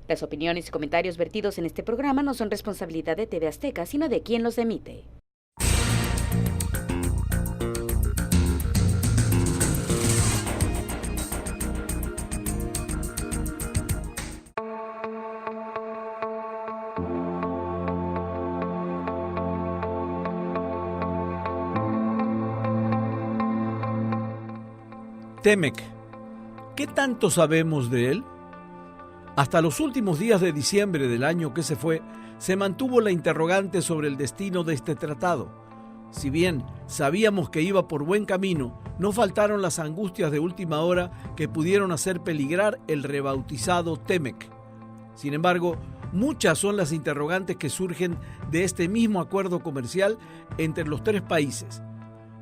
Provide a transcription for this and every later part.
Las opiniones y comentarios vertidos en este programa no son responsabilidad de TV Azteca, sino de quien los emite. Temec. ¿Qué tanto sabemos de él? Hasta los últimos días de diciembre del año que se fue, se mantuvo la interrogante sobre el destino de este tratado. Si bien sabíamos que iba por buen camino, no faltaron las angustias de última hora que pudieron hacer peligrar el rebautizado Temec. Sin embargo, muchas son las interrogantes que surgen de este mismo acuerdo comercial entre los tres países.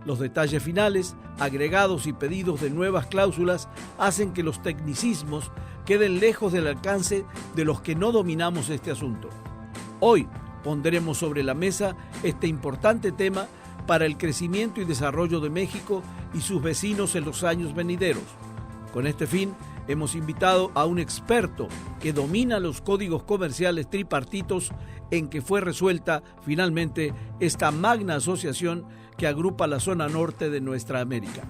Los detalles finales, agregados y pedidos de nuevas cláusulas hacen que los tecnicismos queden lejos del alcance de los que no dominamos este asunto. Hoy pondremos sobre la mesa este importante tema para el crecimiento y desarrollo de México y sus vecinos en los años venideros. Con este fin, hemos invitado a un experto que domina los códigos comerciales tripartitos en que fue resuelta finalmente esta magna asociación que agrupa la zona norte de nuestra América.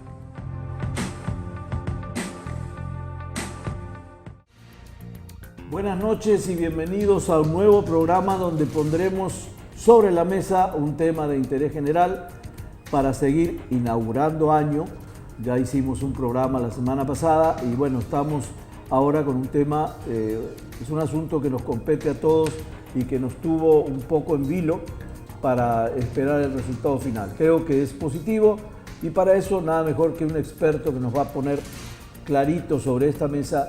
Buenas noches y bienvenidos a un nuevo programa donde pondremos sobre la mesa un tema de interés general para seguir inaugurando año. Ya hicimos un programa la semana pasada y bueno, estamos ahora con un tema, es un asunto que nos compete a todos y que nos tuvo un poco en vilo para esperar el resultado final. Creo que es positivo y para eso nada mejor que un experto que nos va a poner clarito sobre esta mesa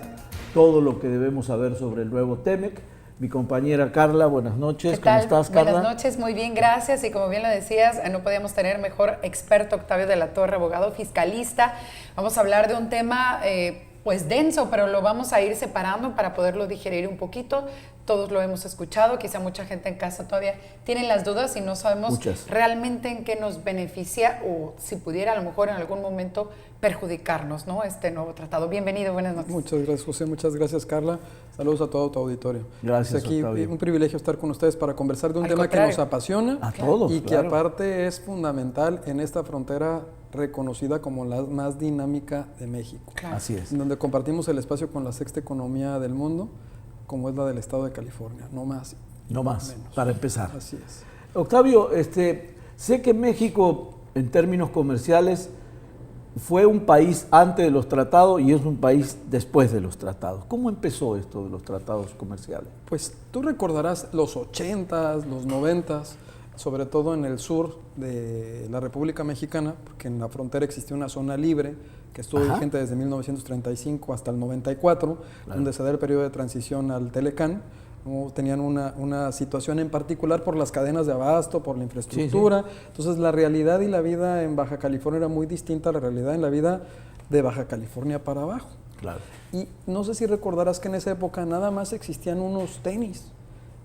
todo lo que debemos saber sobre el nuevo Temec. Mi compañera Carla, buenas noches. ¿Qué tal? ¿Cómo estás, Carla? Buenas noches, muy bien, gracias. Y como bien lo decías, no podíamos tener mejor experto, Octavio de la Torre, abogado fiscalista. Vamos a hablar de un tema pues denso, pero lo vamos a ir separando para poderlo digerir un poquito. Todos lo hemos escuchado, quizá mucha gente en casa todavía tiene las dudas y no sabemos realmente en qué nos beneficia o si pudiera a lo mejor en algún momento perjudicarnos, ¿no? Este nuevo tratado. Bienvenido, buenas noches. Muchas gracias, José, muchas gracias, Carla. Saludos a todo tu auditorio. Gracias, aquí Octavio. un privilegio estar con ustedes para conversar de un tema que nos apasiona a todos, y que aparte es fundamental en esta frontera reconocida como la más dinámica de México. Claro. Así es. En donde compartimos el espacio con la sexta economía del mundo, como es la del estado de California, no más. No más, menos. para empezar. Así es. Octavio, sé que México, en términos comerciales, fue un país antes de los tratados y es un país después de los tratados. ¿Cómo empezó esto de los tratados comerciales? Pues tú recordarás los 80s, los 90s, sobre todo en el sur de la República Mexicana, porque en la frontera existía una zona libre que estuvo vigente desde 1935 hasta el 94, donde se da el periodo de transición al Telecán. ¿No? Tenían una situación en particular por las cadenas de abasto, por la infraestructura. Sí, sí. Entonces la realidad y la vida en Baja California era muy distinta a la realidad en la vida de Baja California para abajo. Claro. Y no sé si recordarás que en esa época nada más existían unos tenis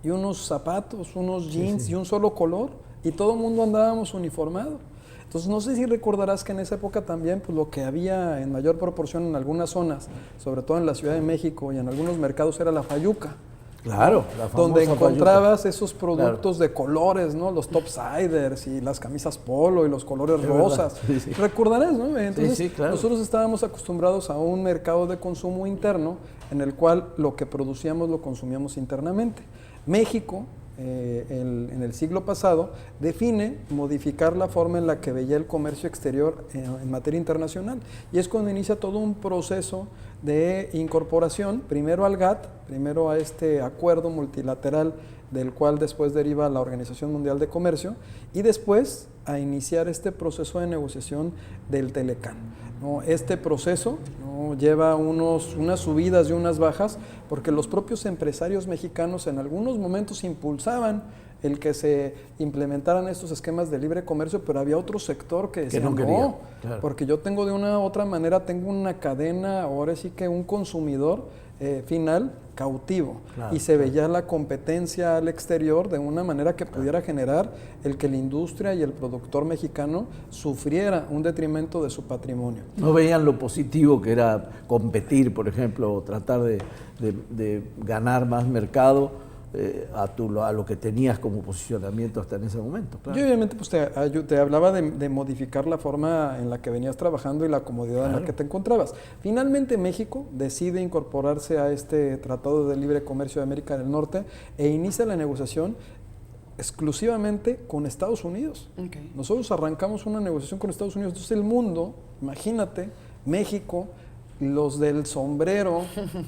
y unos zapatos, unos jeans y un solo color, y todo el mundo andábamos uniformado. Entonces no sé si recordarás que en esa época también pues, lo que había en mayor proporción en algunas zonas, sobre todo en la Ciudad de México y en algunos mercados, era la fayuca. Claro, donde encontrabas esos productos de colores, ¿no? Los topsiders y las camisas polo y los colores rosas. Sí, sí. Recordarás, ¿no? Entonces, claro. Nosotros estábamos acostumbrados a un mercado de consumo interno en el cual lo que producíamos lo consumíamos internamente. México, en el siglo pasado, define modificar la forma en la que veía el comercio exterior en materia internacional. Y es cuando inicia todo un proceso de incorporación, primero al GATT, primero a este acuerdo multilateral del cual después deriva la Organización Mundial de Comercio, y después a iniciar este proceso de negociación del Telecán. ¿No? Este proceso, ¿no? lleva unas subidas y unas bajas, porque los propios empresarios mexicanos en algunos momentos impulsaban el que se implementaran estos esquemas de libre comercio, pero había otro sector que decía, no, claro. Porque yo tengo de una u otra manera, tengo una cadena, ahora sí que un consumidor final cautivo. Claro, y se veía la competencia al exterior de una manera que pudiera generar el que la industria y el productor mexicano sufriera un detrimento de su patrimonio. No veían lo positivo que era competir, por ejemplo, o tratar de ganar más mercado a lo que tenías como posicionamiento hasta en ese momento. Claro. Yo obviamente pues, te hablaba de modificar la forma en la que venías trabajando y la comodidad en la que te encontrabas. Finalmente México decide incorporarse a este Tratado de Libre Comercio de América del Norte e inicia la negociación exclusivamente con Estados Unidos. Okay. Nosotros arrancamos una negociación con Estados Unidos. Entonces el mundo, imagínate, México, los del sombrero,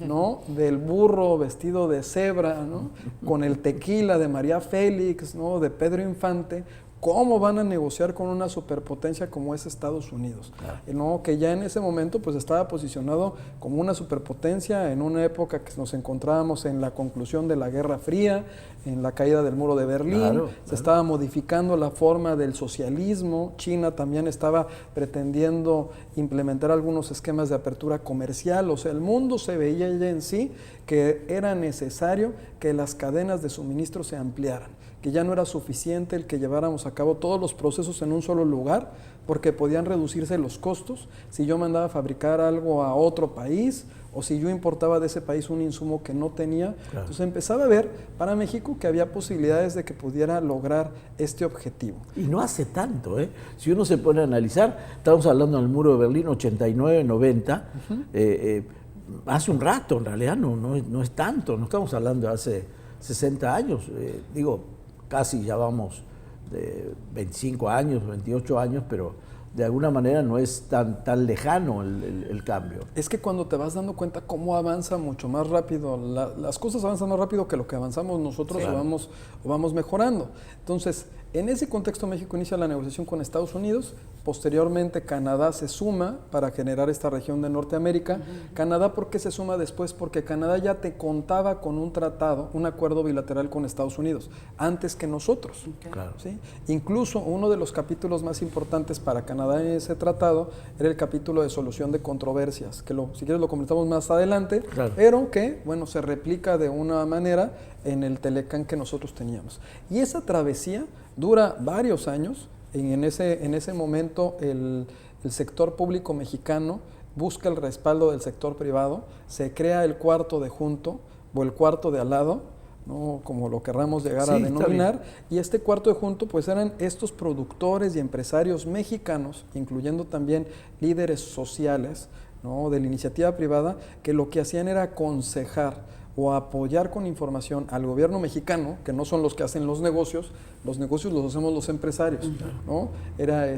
¿no? Del burro vestido de cebra, ¿no? Con el tequila de María Félix, ¿no? De Pedro Infante. ¿Cómo van a negociar con una superpotencia como es Estados Unidos? Claro. ¿No? Que ya en ese momento pues estaba posicionado como una superpotencia en una época que nos encontrábamos en la conclusión de la Guerra Fría, en la caída del muro de Berlín, claro. Se estaba modificando la forma del socialismo, China también estaba pretendiendo implementar algunos esquemas de apertura comercial, o sea, el mundo se veía ya en sí que era necesario que las cadenas de suministro se ampliaran, que ya no era suficiente el que lleváramos a cabo todos los procesos en un solo lugar, porque podían reducirse los costos si yo mandaba a fabricar algo a otro país o si yo importaba de ese país un insumo que no tenía. Claro. Entonces empezaba a ver para México que había posibilidades de que pudiera lograr este objetivo. Y no hace tanto, ¿eh? Si uno se pone a analizar, estamos hablando del muro de Berlín 89, 90, hace un rato en realidad, no es tanto, no estamos hablando de hace 60 años, casi ya vamos de 25 años, 28 años, pero de alguna manera no es tan lejano el cambio. Es que cuando te vas dando cuenta cómo avanza mucho más rápido, las cosas avanzan más rápido que lo que avanzamos nosotros, sí, o vamos mejorando. Entonces, en ese contexto México inicia la negociación con Estados Unidos, posteriormente Canadá se suma para generar esta región de Norteamérica. Canadá, ¿por qué se suma después? Porque Canadá ya te contaba con un tratado, un acuerdo bilateral con Estados Unidos, antes que nosotros. Claro. ¿Sí? Incluso uno de los capítulos más importantes para Canadá en ese tratado era el capítulo de solución de controversias, que si quieres lo comentamos más adelante, claro, pero que, bueno, se replica de una manera en el Telecán que nosotros teníamos. Y esa travesía dura varios años. En ese momento el sector público mexicano busca el respaldo del sector privado, se crea el cuarto de junto o el cuarto de al lado, ¿no? Como lo querramos llegar a denominar, y este cuarto de junto pues eran estos productores y empresarios mexicanos, incluyendo también líderes sociales, ¿no? De la iniciativa privada, que lo que hacían era aconsejar o apoyar con información al gobierno mexicano, que no son los que hacen los negocios los hacemos los empresarios, ¿no?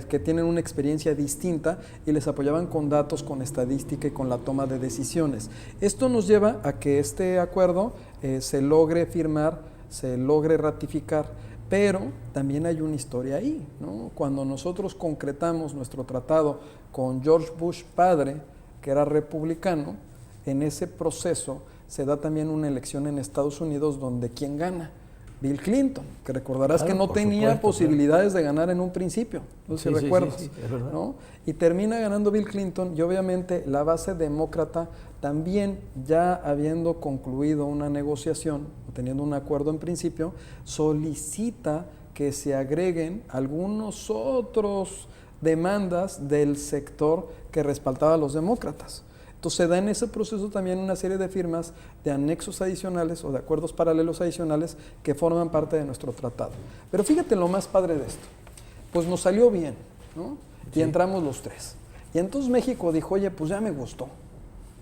Que tienen una experiencia distinta y les apoyaban con datos, con estadística y con la toma de decisiones. Esto nos lleva a que este acuerdo se logre firmar, se logre ratificar, pero también hay una historia ahí, ¿no? Cuando nosotros concretamos nuestro tratado con George Bush padre, que era republicano, en ese proceso se da también una elección en Estados Unidos donde ¿quién gana? Bill Clinton, que recordarás que no tenía posibilidades de ganar en un principio, no sé si recuerdas, sí, es verdad, ¿no? Y termina ganando Bill Clinton y obviamente la base demócrata también ya habiendo concluido una negociación, teniendo un acuerdo en principio, solicita que se agreguen algunos otros demandas del sector que respaldaba a los demócratas. Entonces se da en ese proceso también una serie de firmas de anexos adicionales o de acuerdos paralelos adicionales que forman parte de nuestro tratado. Pero fíjate lo más padre de esto, pues nos salió bien, ¿no? Y entramos los tres. Y entonces México dijo, oye, pues ya me gustó,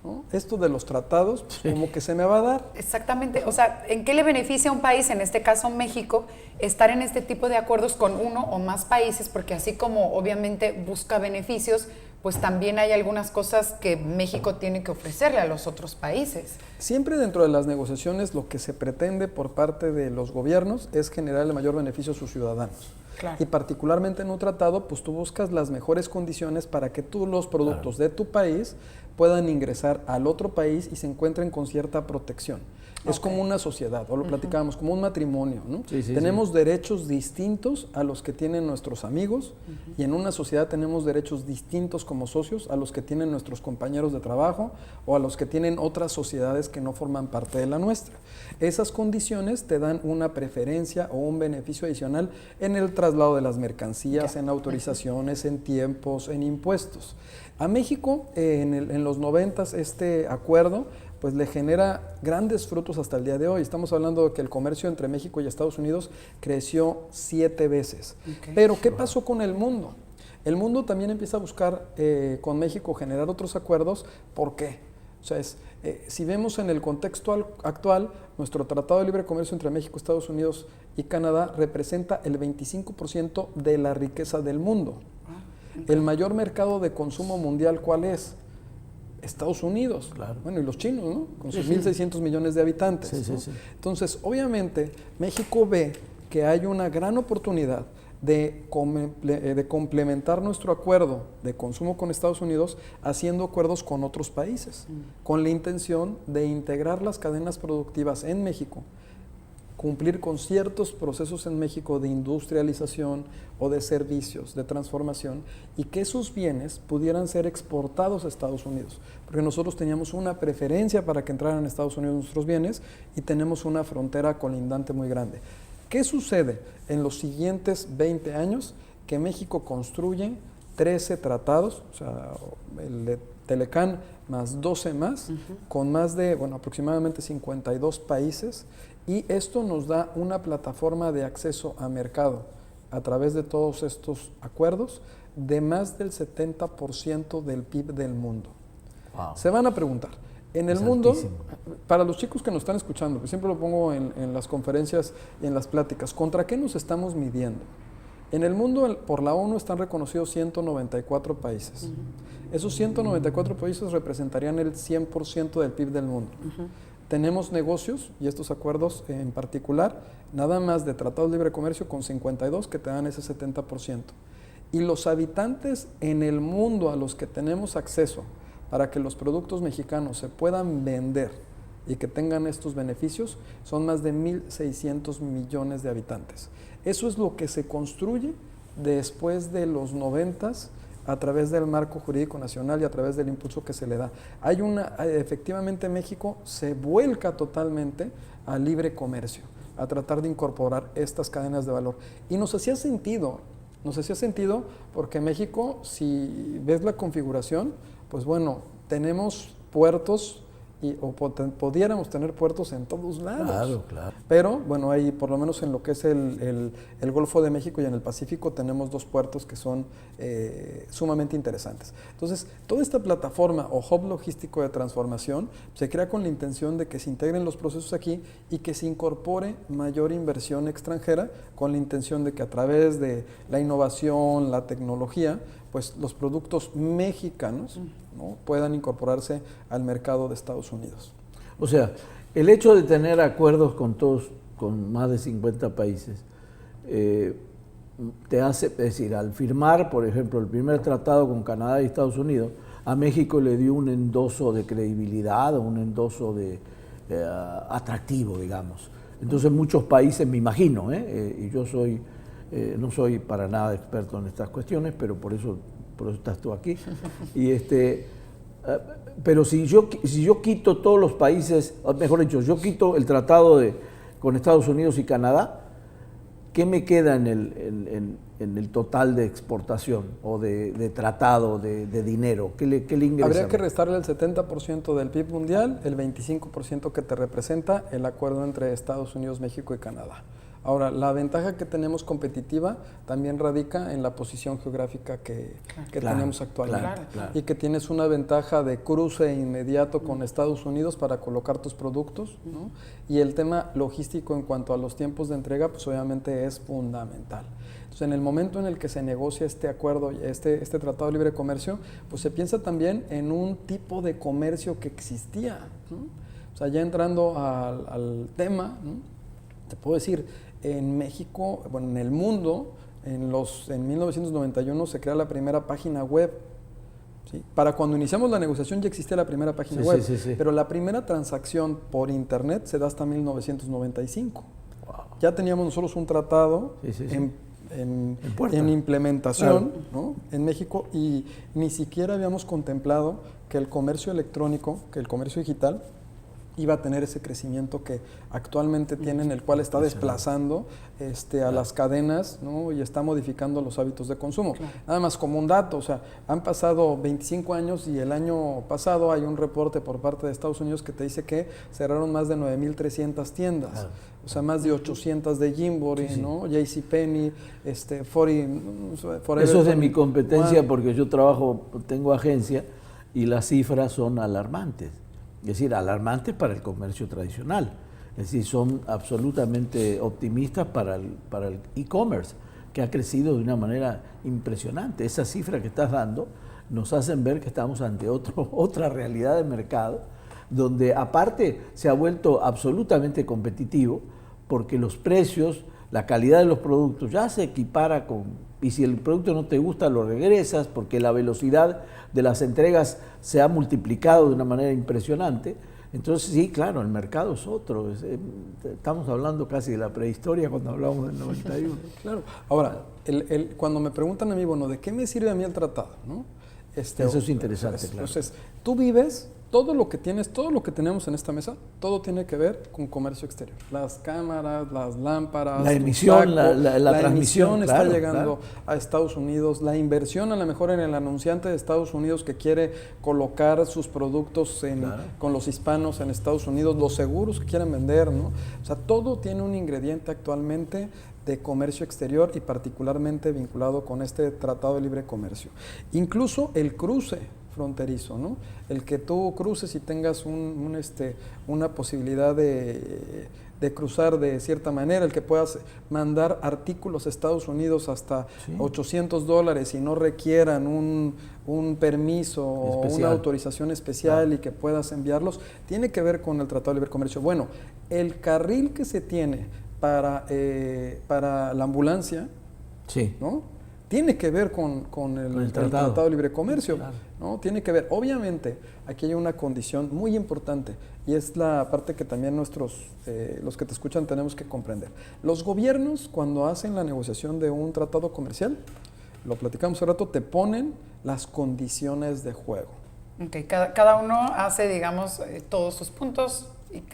¿no? Esto de los tratados, pues como que se me va a dar. Exactamente, o sea, ¿en qué le beneficia a un país, en este caso México, estar en este tipo de acuerdos con uno o más países? Porque así como obviamente busca beneficios, pues también hay algunas cosas que México tiene que ofrecerle a los otros países. Siempre dentro de las negociaciones lo que se pretende por parte de los gobiernos es generar el mayor beneficio a sus ciudadanos. Claro. Y particularmente en un tratado, pues tú buscas las mejores condiciones para que tú los productos de tu país puedan ingresar al otro país y se encuentren con cierta protección. Es como una sociedad, o lo platicábamos, como un matrimonio, ¿no? Tenemos derechos distintos a los que tienen nuestros amigos y en una sociedad tenemos derechos distintos como socios a los que tienen nuestros compañeros de trabajo o a los que tienen otras sociedades que no forman parte de la nuestra. Esas condiciones te dan una preferencia o un beneficio adicional en el traslado de las mercancías, en autorizaciones, en tiempos, en impuestos. A México, en los 90s, este acuerdo pues le genera grandes frutos hasta el día de hoy. Estamos hablando de que el comercio entre México y Estados Unidos creció 7 veces. Pero, ¿qué pasó con el mundo? El mundo también empieza a buscar con México generar otros acuerdos. ¿Por qué? O sea, si vemos en el contexto actual, nuestro Tratado de Libre Comercio entre México, Estados Unidos y Canadá representa el 25% de la riqueza del mundo. El mayor mercado de consumo mundial, ¿cuál es? Estados Unidos, claro. Bueno, y los chinos, ¿no? Con sus 1.600 millones de habitantes. ¿No? Entonces, obviamente, México ve que hay una gran oportunidad de complementar nuestro acuerdo de consumo con Estados Unidos haciendo acuerdos con otros países, con la intención de integrar las cadenas productivas en México, cumplir con ciertos procesos en México de industrialización o de servicios, de transformación, y que esos bienes pudieran ser exportados a Estados Unidos. Porque nosotros teníamos una preferencia para que entraran a Estados Unidos nuestros bienes y tenemos una frontera colindante muy grande. ¿Qué sucede en los siguientes 20 años? Que México construye 13 tratados, o sea, el de Telecán más 12 más, con más de, aproximadamente 52 países, y esto nos da una plataforma de acceso a mercado a través de todos estos acuerdos de más del 70% del PIB del mundo. Wow. Se van a preguntar, en el mundo, para los chicos que nos están escuchando, que siempre lo pongo en las conferencias y en las pláticas, ¿contra qué nos estamos midiendo? En el mundo, por la ONU, están reconocidos 194 países. Esos 194 países representarían el 100% del PIB del mundo. Tenemos negocios, y estos acuerdos en particular, nada más de tratados de libre comercio con 52 que te dan ese 70%. Y los habitantes en el mundo a los que tenemos acceso para que los productos mexicanos se puedan vender y que tengan estos beneficios son más de 1.600 millones de habitantes. Eso es lo que se construye después de los 90s a través del marco jurídico nacional y a través del impulso que se le da. Efectivamente México se vuelca totalmente al libre comercio, a tratar de incorporar estas cadenas de valor. Y nos hacía sentido porque México, si ves la configuración, pues bueno, tenemos puertos pudiéramos tener puertos en todos lados. Claro, claro. Pero, bueno, ahí por lo menos en lo que es el Golfo de México y en el Pacífico tenemos 2 puertos que son sumamente interesantes. Entonces, toda esta plataforma o hub logístico de transformación se crea con la intención de que se integren los procesos aquí y que se incorpore mayor inversión extranjera con la intención de que a través de la innovación, la tecnología, pues los productos mexicanos, ¿no?, puedan incorporarse al mercado de Estados Unidos. O sea, el hecho de tener acuerdos con más de 50 países, te hace, es decir, al firmar, por ejemplo, el primer tratado con Canadá y Estados Unidos, a México le dio un endoso de credibilidad, un endoso de atractivo, digamos. Entonces muchos países, me imagino, y yo no soy para nada experto en estas cuestiones, pero por eso estás tú aquí. Pero si yo quito todos los países, mejor dicho, yo quito el tratado con Estados Unidos y Canadá, ¿qué me queda en el total de exportación o de tratado, de dinero? ¿Qué le ingresa? Habría que restarle el 70% del PIB mundial, el 25% que te representa el acuerdo entre Estados Unidos, México y Canadá. Ahora, la ventaja que tenemos competitiva también radica en la posición geográfica que tenemos actualmente. Y que tienes una ventaja de cruce inmediato con Estados Unidos para colocar tus productos, ¿no? Y el tema logístico en cuanto a los tiempos de entrega, pues obviamente es fundamental. Entonces, en el momento en el que se negocia este acuerdo, este Tratado de Libre Comercio, pues se piensa también en un tipo de comercio que existía, ¿no? O sea, ya entrando al tema, ¿no?, te puedo decir, en México, bueno, en el mundo, en 1991 se crea la primera página web ¿sí? Para cuando iniciamos la negociación ya existía la primera página web, pero la primera transacción por internet se da hasta 1995. Wow. Ya teníamos nosotros un tratado en implementación, ¿no? En México, y ni siquiera habíamos contemplado que el comercio electrónico, que el comercio digital iba a tener ese crecimiento que actualmente tiene, en el cual está desplazando a las cadenas, ¿no? Y está modificando los hábitos de consumo. Claro. Nada más como un dato, o sea, han pasado 25 años y el año pasado hay un reporte por parte de Estados Unidos que te dice que cerraron más de 9,300 tiendas. Claro. O sea, más de 800 de Gymboree, ¿no? JCPenney, Forever. Eso es de mi competencia porque yo tengo agencia y las cifras son alarmantes. Es decir, alarmantes para el comercio tradicional. Es decir, son absolutamente optimistas para el e-commerce, que ha crecido de una manera impresionante. Esas cifras que estás dando nos hacen ver que estamos ante otra realidad de mercado, donde aparte se ha vuelto absolutamente competitivo, porque los precios, la calidad de los productos ya se equipara con... Y si el producto no te gusta, lo regresas, porque la velocidad de las entregas se ha multiplicado de una manera impresionante. Entonces, sí, claro, el mercado es otro. Estamos hablando casi de la prehistoria cuando hablamos del 91. Claro. Ahora, cuando me preguntan a mí, bueno, ¿de qué me sirve a mí el tratado? ¿No? Eso es interesante, claro. Entonces, tú vives... Todo lo que tenemos en esta mesa, todo tiene que ver con comercio exterior. Las cámaras, las lámparas, la emisión, la transmisión emisión está llegando a Estados Unidos. La inversión a lo mejor en el anunciante de Estados Unidos que quiere colocar sus productos con los hispanos en Estados Unidos, los seguros que quieren vender, ¿no? O sea, todo tiene un ingrediente actualmente de comercio exterior y particularmente vinculado con este Tratado de Libre Comercio. Incluso el cruce fronterizo, ¿no? El que tú cruces y tengas una posibilidad de cruzar de cierta manera, el que puedas mandar artículos a Estados Unidos hasta $800 y no requieran un permiso especial o una autorización especial y que puedas enviarlos, tiene que ver con el Tratado de Libre Comercio. Bueno, el carril que se tiene para la ambulancia, ¿no? Tiene que ver con el Tratado de Libre Comercio, claro. ¿No? Tiene que ver. Obviamente, aquí hay una condición muy importante y es la parte que también los que te escuchan tenemos que comprender. Los gobiernos, cuando hacen la negociación de un tratado comercial, lo platicamos hace rato, te ponen las condiciones de juego. Okay, cada uno hace, digamos, todos sus puntos.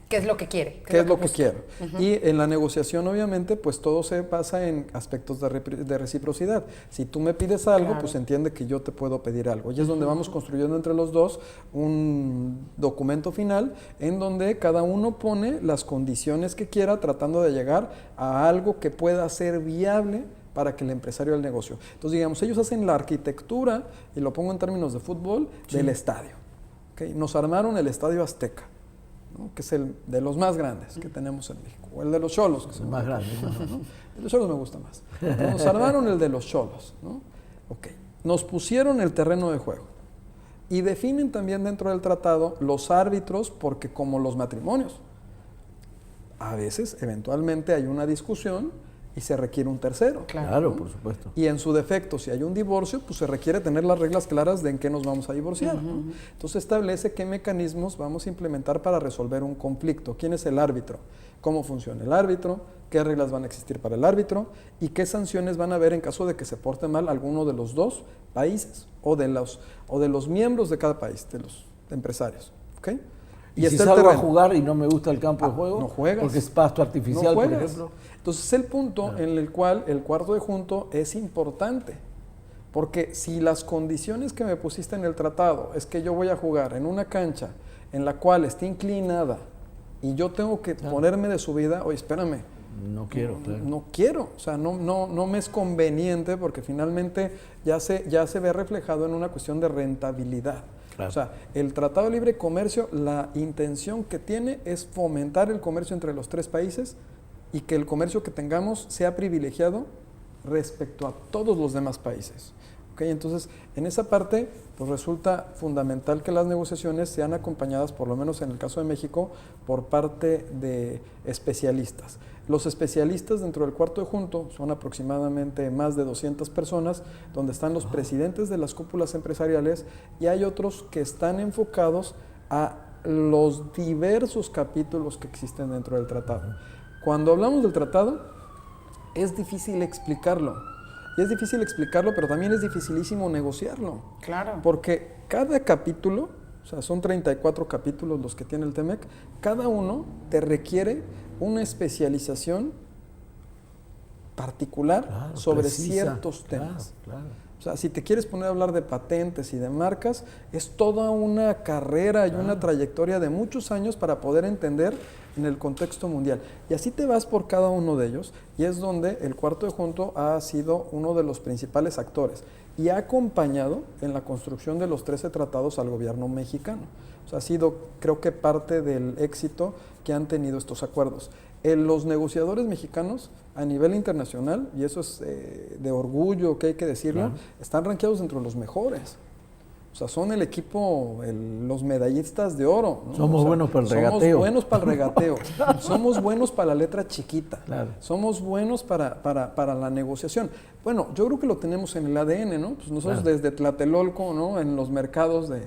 ¿Qué es lo que quiere? ¿Qué es lo que quiero? Y en la negociación, obviamente, pues todo se basa en aspectos de reciprocidad. Si tú me pides algo, pues entiende que yo te puedo pedir algo. Y es donde vamos construyendo entre los dos un documento final en donde cada uno pone las condiciones que quiera, tratando de llegar a algo que pueda ser viable para que el empresario del negocio. Entonces, digamos, ellos hacen la arquitectura, y lo pongo en términos de fútbol, del estadio. ¿Okay? Nos armaron el Estadio Azteca, ¿no? Que es el de los más grandes que tenemos en México, o el de los Xolos, que es el más grande, ¿no? El de los Xolos me gusta más. Entonces, nos armaron el de los Xolos, ¿no? Okay. Nos pusieron el terreno de juego y definen también dentro del tratado los árbitros, porque como los matrimonios, a veces, eventualmente hay una discusión y se requiere un tercero. Claro, ¿no? Por supuesto. Y en su defecto, si hay un divorcio, pues se requiere tener las reglas claras de en qué nos vamos a divorciar, ¿no? Entonces establece qué mecanismos vamos a implementar para resolver un conflicto. ¿Quién es el árbitro? ¿Cómo funciona el árbitro? ¿Qué reglas van a existir para el árbitro? ¿Y qué sanciones van a haber en caso de que se porte mal alguno de los dos países o de los miembros de cada país, de los empresarios? ¿Okay? Y si salgo a jugar y no me gusta el campo de juego, no juegas, porque es pasto artificial, no por ejemplo. Entonces es el punto en el cual el cuarto de junto es importante, porque si las condiciones que me pusiste en el tratado es que yo voy a jugar en una cancha en la cual esté inclinada y yo tengo que ponerme de subida, oye, espérame. No quiero, claro. No quiero, o sea, no me es conveniente, porque finalmente ya se ve reflejado en una cuestión de rentabilidad. Claro. O sea, el Tratado de Libre Comercio, la intención que tiene es fomentar el comercio entre los tres países y que el comercio que tengamos sea privilegiado respecto a todos los demás países. ¿Okay? Entonces, en esa parte, pues resulta fundamental que las negociaciones sean acompañadas, por lo menos en el caso de México, por parte de especialistas. Los especialistas dentro del cuarto de junto son aproximadamente más de 200 personas, donde están los presidentes de las cúpulas empresariales y hay otros que están enfocados a los diversos capítulos que existen dentro del tratado. Cuando hablamos del tratado, es difícil explicarlo. Y es difícil explicarlo, pero también es dificilísimo negociarlo. Claro. Porque cada capítulo, o sea, son 34 capítulos los que tiene el TEMEC, cada uno te requiere una especialización particular sobre ciertos temas. Claro. O sea, si te quieres poner a hablar de patentes y de marcas, es toda una carrera y una trayectoria de muchos años para poder entender en el contexto mundial. Y así te vas por cada uno de ellos, y es donde el cuarto de junto ha sido uno de los principales actores y ha acompañado en la construcción de los 13 tratados al gobierno mexicano. O sea, ha sido, creo que, parte del éxito que han tenido estos acuerdos. Los negociadores mexicanos a nivel internacional, y eso es de orgullo que hay que decirlo, están rankeados entre los mejores. O sea, son el equipo, los medallistas de oro, ¿no? Somos buenos para el regateo. Somos buenos para el regateo. Somos buenos para la letra chiquita. Claro. Somos buenos para la negociación. Bueno, yo creo que lo tenemos en el ADN, ¿no? Pues nosotros desde Tlatelolco, ¿no? En los mercados de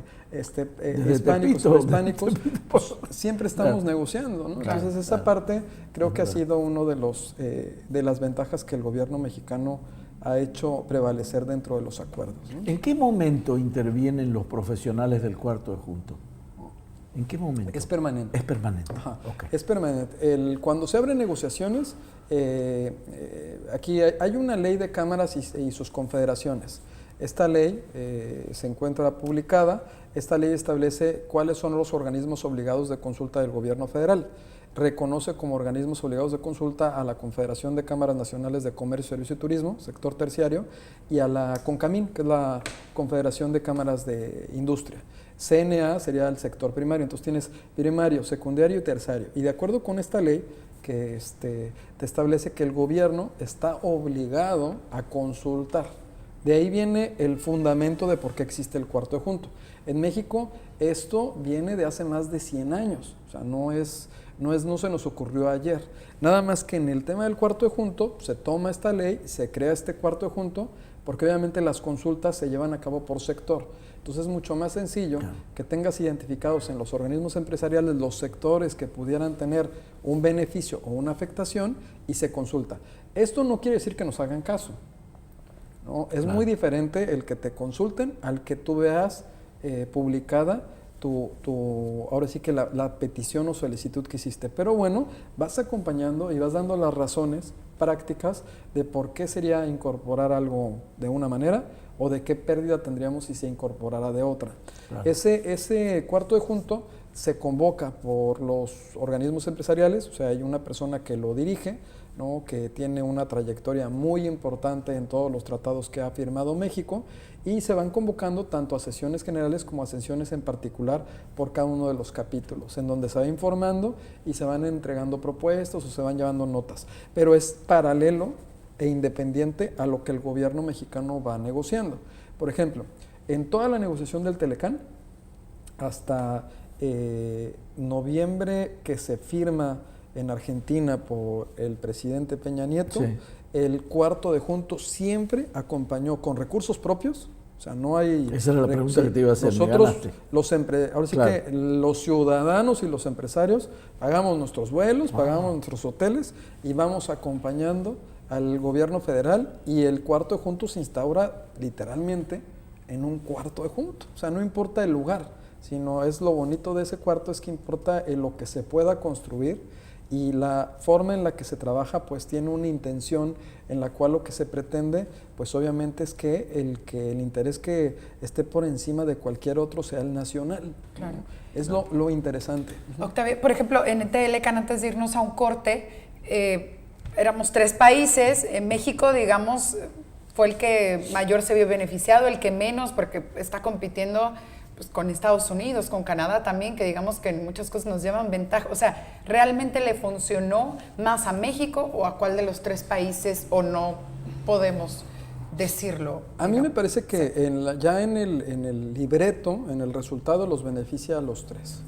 hispánicos o hispánicos, pues siempre estamos negociando, ¿no? Entonces esa parte creo que ha sido uno de las ventajas que el gobierno mexicano ha hecho prevalecer dentro de los acuerdos, ¿no? ¿En qué momento intervienen los profesionales del cuarto de junto? ¿En qué momento? Es permanente. Es permanente. Ajá. Okay. Es permanente. Cuando se abren negociaciones, aquí hay una ley de cámaras y sus confederaciones. Esta ley se encuentra publicada. Esta ley establece cuáles son los organismos obligados de consulta del gobierno federal. Reconoce como organismos obligados de consulta a la Confederación de Cámaras Nacionales de Comercio, Servicio y Turismo, sector terciario, y a la CONCAMIN, que es la Confederación de Cámaras de Industria. CNA sería el sector primario, entonces tienes primario, secundario y terciario. Y de acuerdo con esta ley, que te establece que el gobierno está obligado a consultar. De ahí viene el fundamento de por qué existe el cuarto de junto. En México esto viene de hace más de 100 años, o sea, no se nos ocurrió ayer. Nada más que en el tema del cuarto de junto se toma esta ley, se crea este cuarto de junto, porque obviamente las consultas se llevan a cabo por sector. Entonces es mucho más sencillo que tengas identificados en los organismos empresariales los sectores que pudieran tener un beneficio o una afectación y se consulta. Esto no quiere decir que nos hagan caso, ¿no? Es muy diferente el que te consulten al que tú veas publicada ahora sí que la petición o solicitud que hiciste. Pero bueno, vas acompañando y vas dando las razones prácticas de por qué sería incorporar algo de una manera o de qué pérdida tendríamos si se incorporara de otra. Claro. Ese cuarto de junto se convoca por los organismos empresariales, o sea, hay una persona que lo dirige, ¿no? Que tiene una trayectoria muy importante en todos los tratados que ha firmado México, y se van convocando tanto a sesiones generales como a sesiones en particular por cada uno de los capítulos, en donde se va informando y se van entregando propuestas o se van llevando notas, pero es paralelo e independiente a lo que el gobierno mexicano va negociando. Por ejemplo, en toda la negociación del Telecán, hasta noviembre, que se firma en Argentina por el presidente Peña Nieto, el cuarto de junto siempre acompañó con recursos propios. O sea, no hay... Esa era la pregunta que te iba a hacer. Nosotros, ahora sí que los ciudadanos y los empresarios pagamos nuestros vuelos, pagamos nuestros hoteles y vamos acompañando al gobierno federal, y el cuarto de junto se instaura literalmente en un cuarto de junto. O sea, no importa el lugar, sino es lo bonito de ese cuarto, es que importa lo que se pueda construir, y la forma en la que se trabaja pues tiene una intención en la cual lo que se pretende pues obviamente es que el interés que esté por encima de cualquier otro sea el nacional. Claro. Es lo interesante. Octavio, por ejemplo, en Telecán, antes de irnos a un corte, éramos 3 países. En México, digamos, fue el que mayor se vio beneficiado, el que menos, porque está compitiendo pues con Estados Unidos, con Canadá también, que digamos que en muchas cosas nos llevan ventaja. O sea, ¿realmente le funcionó más a México o a cuál de los 3 países, o no podemos decirlo? A mí me parece que ya en el libreto, en el resultado, los beneficia a los tres.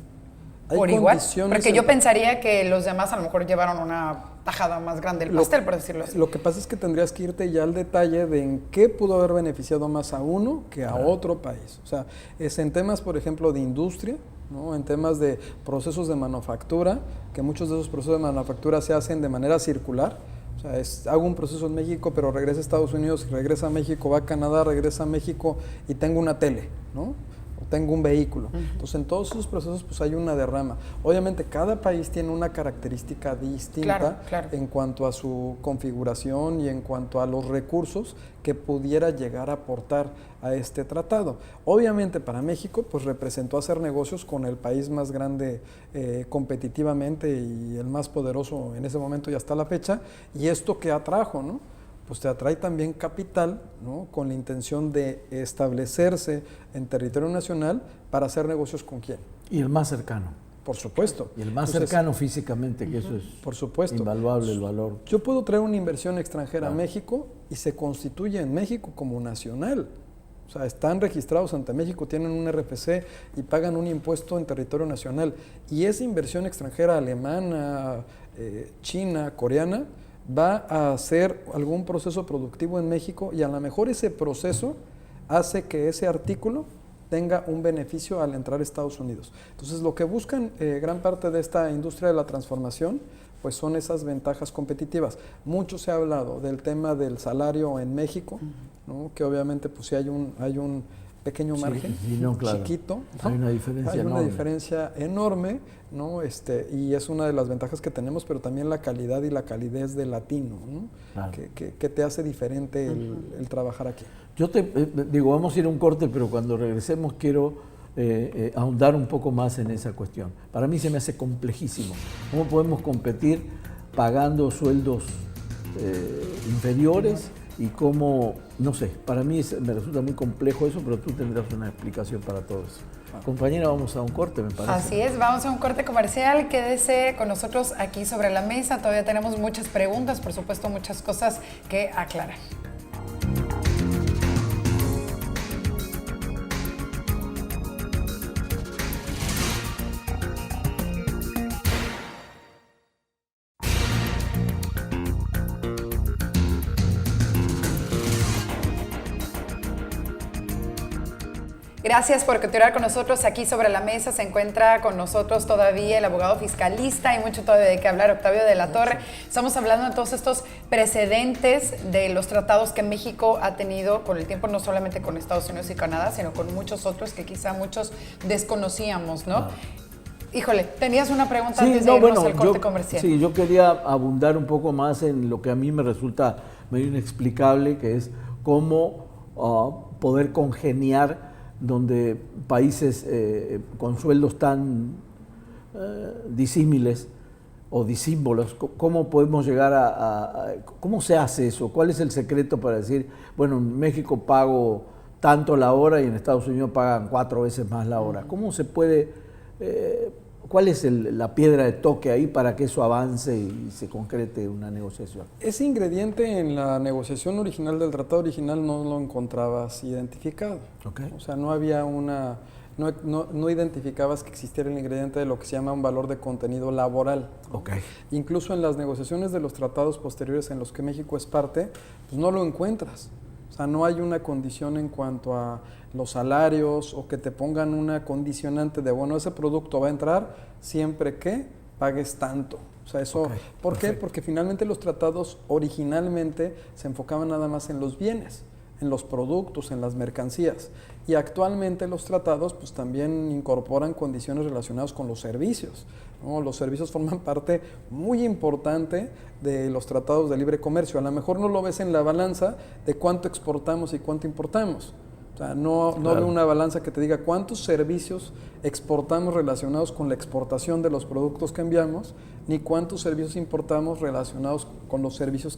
Hay por igual, porque yo pensaría que los demás a lo mejor llevaron una tajada más grande del pastel, por decirlo así. Lo que pasa es que tendrías que irte ya al detalle de en qué pudo haber beneficiado más a uno que a otro país. O sea, es en temas, por ejemplo, de industria, ¿no? En temas de procesos de manufactura, que muchos de esos procesos de manufactura se hacen de manera circular. O sea, hago un proceso en México, pero regresa a Estados Unidos, regresa a México, va a Canadá, regresa a México y tengo una tele, ¿no? Tengo un vehículo. Entonces, en todos esos procesos pues hay una derrama. Obviamente, cada país tiene una característica distinta en cuanto a su configuración y en cuanto a los recursos que pudiera llegar a aportar a este tratado. Obviamente, para México, pues representó hacer negocios con el país más grande competitivamente y el más poderoso en ese momento y hasta la fecha. Y esto que atrajo, ¿no? Pues te atrae también capital, ¿no? Con la intención de establecerse en territorio nacional para hacer negocios con quién. Y el más cercano. Por supuesto. Y el más cercano físicamente, que eso es por supuesto. Invaluable el valor. Yo puedo traer una inversión extranjera a México y se constituye en México como nacional. O sea, están registrados ante México, tienen un RFC y pagan un impuesto en territorio nacional. Y esa inversión extranjera alemana, china, coreana, va a hacer algún proceso productivo en México y a lo mejor ese proceso hace que ese artículo tenga un beneficio al entrar a Estados Unidos. Entonces, lo que buscan gran parte de esta industria de la transformación, pues son esas ventajas competitivas. Mucho se ha hablado del tema del salario en México, ¿no? Que obviamente pues sí hay un pequeño margen, chiquito, ¿no? Hay una diferencia enorme. Hay una diferencia enorme, ¿no? Y es una de las ventajas que tenemos, pero también la calidad y la calidez del latino, ¿no? Claro. Que te hace diferente el trabajar aquí. Yo te digo, vamos a ir a un corte, pero cuando regresemos quiero ahondar un poco más en esa cuestión. Para mí se me hace complejísimo. ¿Cómo podemos competir pagando sueldos inferiores? Y cómo, no sé, para mí me resulta muy complejo eso, pero tú tendrás una explicación para todo eso. Compañera, vamos a un corte, me parece. Así es, vamos a un corte comercial. Quédese con nosotros aquí sobre la mesa. Todavía tenemos muchas preguntas, por supuesto, muchas cosas que aclarar. Gracias por continuar con nosotros aquí sobre la mesa. Se encuentra con nosotros todavía el abogado fiscalista y mucho todavía de qué hablar, Octavio de la Torre. Estamos hablando de todos estos precedentes de los tratados que México ha tenido con el tiempo, no solamente con Estados Unidos y Canadá, sino con muchos otros que quizá muchos desconocíamos, ¿no? Híjole, tenías una pregunta antes de irnos al corte comercial. Sí, yo quería abundar un poco más en lo que a mí me resulta medio inexplicable, que es cómo poder congeniar donde países con sueldos tan disímiles o disímbolos, ¿cómo podemos llegar cómo se hace eso? ¿Cuál es el secreto para decir, bueno, en México pago tanto la hora y en Estados Unidos pagan 4 veces más la hora? ¿Cómo se puede, cuál es la piedra de toque ahí para que eso avance y se concrete una negociación? Ese ingrediente en la negociación original del tratado original no lo encontrabas identificado. Okay. O sea, no había no identificabas que existiera el ingrediente de lo que se llama un valor de contenido laboral. Okay. Incluso en las negociaciones de los tratados posteriores en los que México es parte, pues no lo encuentras. O sea, no hay una condición en cuanto a los salarios o que te pongan una condicionante de, bueno, ese producto va a entrar siempre que pagues tanto. O sea, eso, okay, ¿por qué? Porque finalmente los tratados originalmente se enfocaban nada más en los bienes, en los productos, en las mercancías. Y actualmente los tratados pues también incorporan condiciones relacionadas con los servicios, ¿no? Los servicios forman parte muy importante de los tratados de libre comercio. A lo mejor no lo ves en la balanza de cuánto exportamos y cuánto importamos. O sea, no veo una balanza que te diga cuántos servicios exportamos relacionados con la exportación de los productos que enviamos, ni cuántos servicios importamos relacionados con los servicios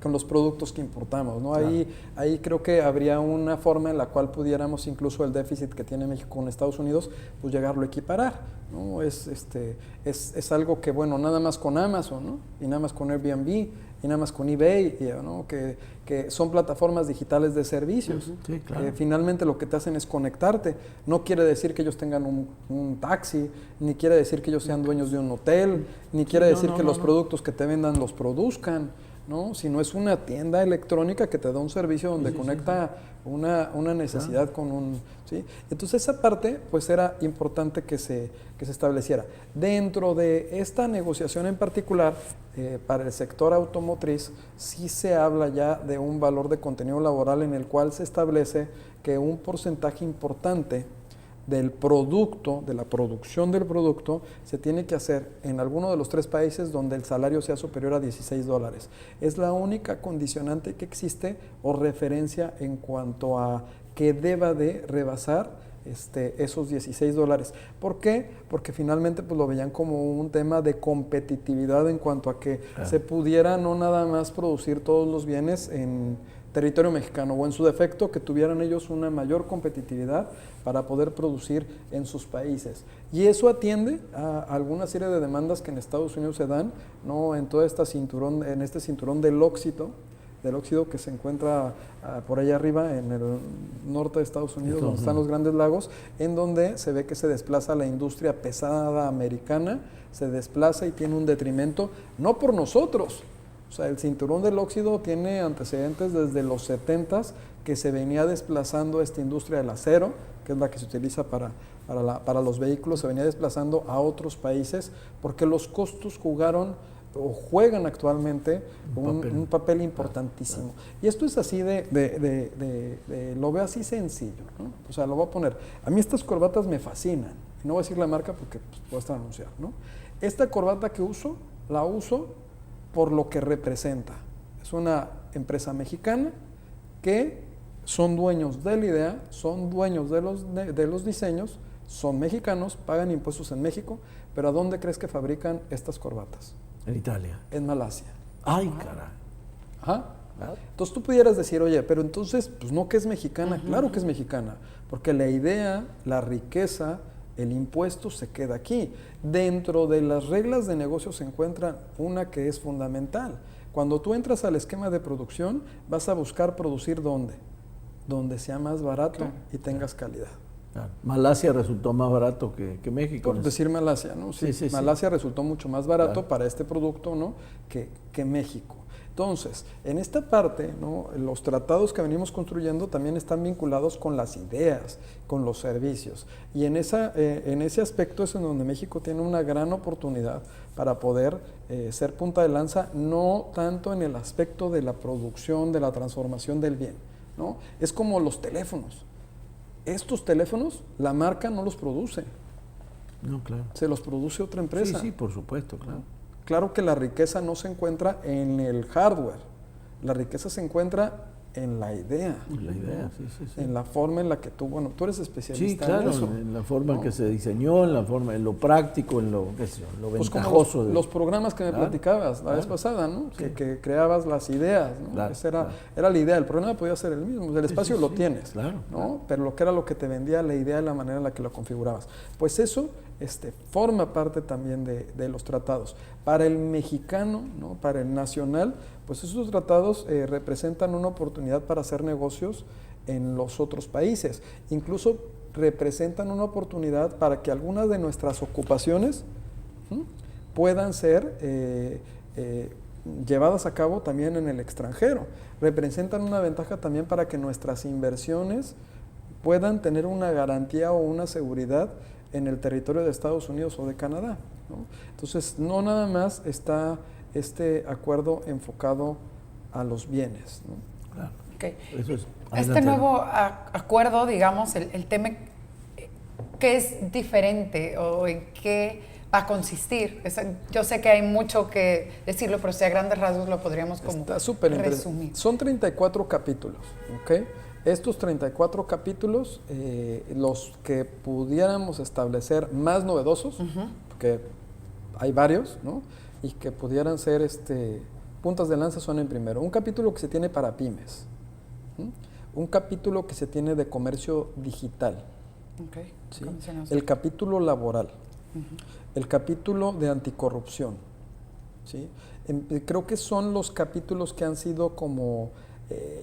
con los productos que importamos, ¿no? Claro. Ahí creo que habría una forma en la cual pudiéramos incluso el déficit que tiene México con Estados Unidos, pues llegarlo a equiparar, ¿no? Es algo que, bueno, nada más con Amazon, ¿no? Y nada más con Airbnb, y nada más con eBay, ¿no? que son plataformas digitales de servicios. Sí, claro. Finalmente lo que te hacen es conectarte. No quiere decir que ellos tengan un taxi, ni quiere decir que ellos sean dueños de un hotel, ni quiere decir que los productos que te vendan los produzcan, ¿no? Sino es una tienda electrónica que te da un servicio donde conecta una necesidad con un... ¿sí? Entonces esa parte pues era importante que se estableciera. Dentro de esta negociación en particular, para el sector automotriz, sí se habla ya de un valor de contenido laboral en el cual se establece que un porcentaje importante del producto, de la producción del producto, se tiene que hacer en alguno de los 3 países donde el salario sea superior a $16. Es la única condicionante que existe o referencia en cuanto a que deba de rebasar esos $16. ¿Por qué? Porque finalmente pues, lo veían como un tema de competitividad en cuanto a que se pudiera no nada más producir todos los bienes en territorio mexicano o en su defecto que tuvieran ellos una mayor competitividad para poder producir en sus países. Y eso atiende a alguna serie de demandas que en Estados Unidos se dan, ¿no? En todo este cinturón del óxido que se encuentra por allá arriba en el norte de Estados Unidos, donde están los Grandes Lagos, en donde se ve que se desplaza la industria pesada americana, se desplaza y tiene un detrimento, no por nosotros. O sea, el cinturón del óxido tiene antecedentes desde los 70s, que se venía desplazando esta industria del acero, que es la que se utiliza para los vehículos, se venía desplazando a otros países, porque los costos jugaron o juegan actualmente un papel importantísimo. Y esto es así lo veo así sencillo, ¿no? O sea, lo voy a poner. A mí estas corbatas me fascinan. No voy a decir la marca porque pues, puedo estar anunciando, ¿no? Esta corbata que uso, la uso por lo que representa. Es una empresa mexicana que son dueños de la idea, son dueños de los diseños, son mexicanos, pagan impuestos en México, pero ¿a dónde crees que fabrican estas corbatas? En Italia. En Malasia. Ay, caray. Ajá. Entonces tú pudieras decir, oye, pero entonces, pues no que es mexicana. Claro que es mexicana, porque la idea, la riqueza, el impuesto se queda aquí. Dentro de las reglas de negocio se encuentra una que es fundamental. Cuando tú entras al esquema de producción, vas a buscar producir ¿dónde? Donde sea más barato y tengas calidad. Claro. Malasia resultó más barato que México. Por decir Malasia, ¿no? Sí, Malasia resultó mucho más barato para este producto, ¿no? que México. Entonces, en esta parte, ¿no? Los tratados que venimos construyendo también están vinculados con las ideas, con los servicios. Y en ese aspecto es en donde México tiene una gran oportunidad para poder ser punta de lanza, no tanto en el aspecto de la producción, de la transformación del bien, ¿no? Es como los teléfonos. Estos teléfonos, la marca no los produce. No, claro. Se los produce otra empresa. Sí, por supuesto, claro. Claro que la riqueza no se encuentra en el hardware, la riqueza se encuentra en la idea. La idea, sí. En la forma en la que tú eres especialista en eso. En la forma en que se diseñó, en la forma, en lo práctico, en lo pues ventajoso. Como los programas que me platicabas la vez pasada, ¿no? Sí. Que creabas las ideas, ¿no? Claro, Esa era la idea, el programa podía ser el mismo, el espacio lo tienes, claro, ¿no? Claro. Pero lo que era lo que te vendía la idea, la manera en la que lo configurabas. Pues eso forma parte también de los tratados. Para el mexicano, ¿no? Para el nacional, pues esos tratados representan una oportunidad para hacer negocios en los otros países. Incluso representan una oportunidad para que algunas de nuestras ocupaciones puedan ser llevadas a cabo también en el extranjero. Representan una ventaja también para que nuestras inversiones puedan tener una garantía o una seguridad en el territorio de Estados Unidos o de Canadá, ¿no? Entonces, no nada más está este acuerdo enfocado a los bienes, ¿no? Claro. Okay. Eso es. Este nuevo acuerdo, digamos, el tema, ¿qué es diferente o en qué va a consistir? Yo sé que hay mucho que decirlo, pero si a grandes rasgos lo podríamos como resumir. Son 34 capítulos, ¿ok? Estos 34 capítulos, los que pudiéramos establecer más novedosos, porque hay varios, ¿no? Y que pudieran ser puntas de lanza son en primero. Un capítulo que se tiene para pymes, un capítulo que se tiene de comercio digital, ¿sí? El capítulo laboral, el capítulo de anticorrupción, ¿sí? Creo que son los capítulos que han sido como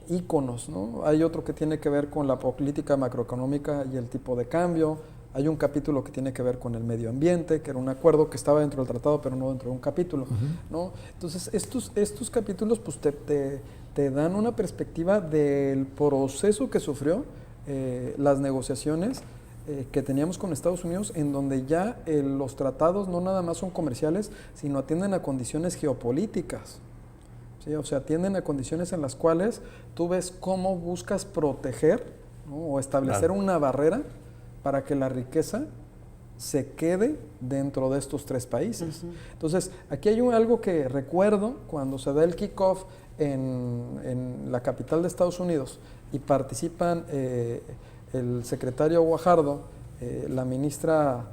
íconos, ¿no? Hay otro que tiene que ver con la política macroeconómica y el tipo de cambio. Hay un capítulo que tiene que ver con el medio ambiente, que era un acuerdo que estaba dentro del tratado, pero no dentro de un capítulo, ¿no? Entonces, estos capítulos pues, te dan una perspectiva del proceso que sufrió las negociaciones que teníamos con Estados Unidos, en donde ya los tratados no nada más son comerciales, sino atienden a condiciones geopolíticas. ¿Sí? O sea, atienden a condiciones en las cuales tú ves cómo buscas proteger, ¿no? O establecer una barrera para que la riqueza se quede dentro de estos tres países. Entonces, aquí hay algo que recuerdo cuando se da el kickoff en la capital de Estados Unidos y participan el secretario Guajardo, la ministra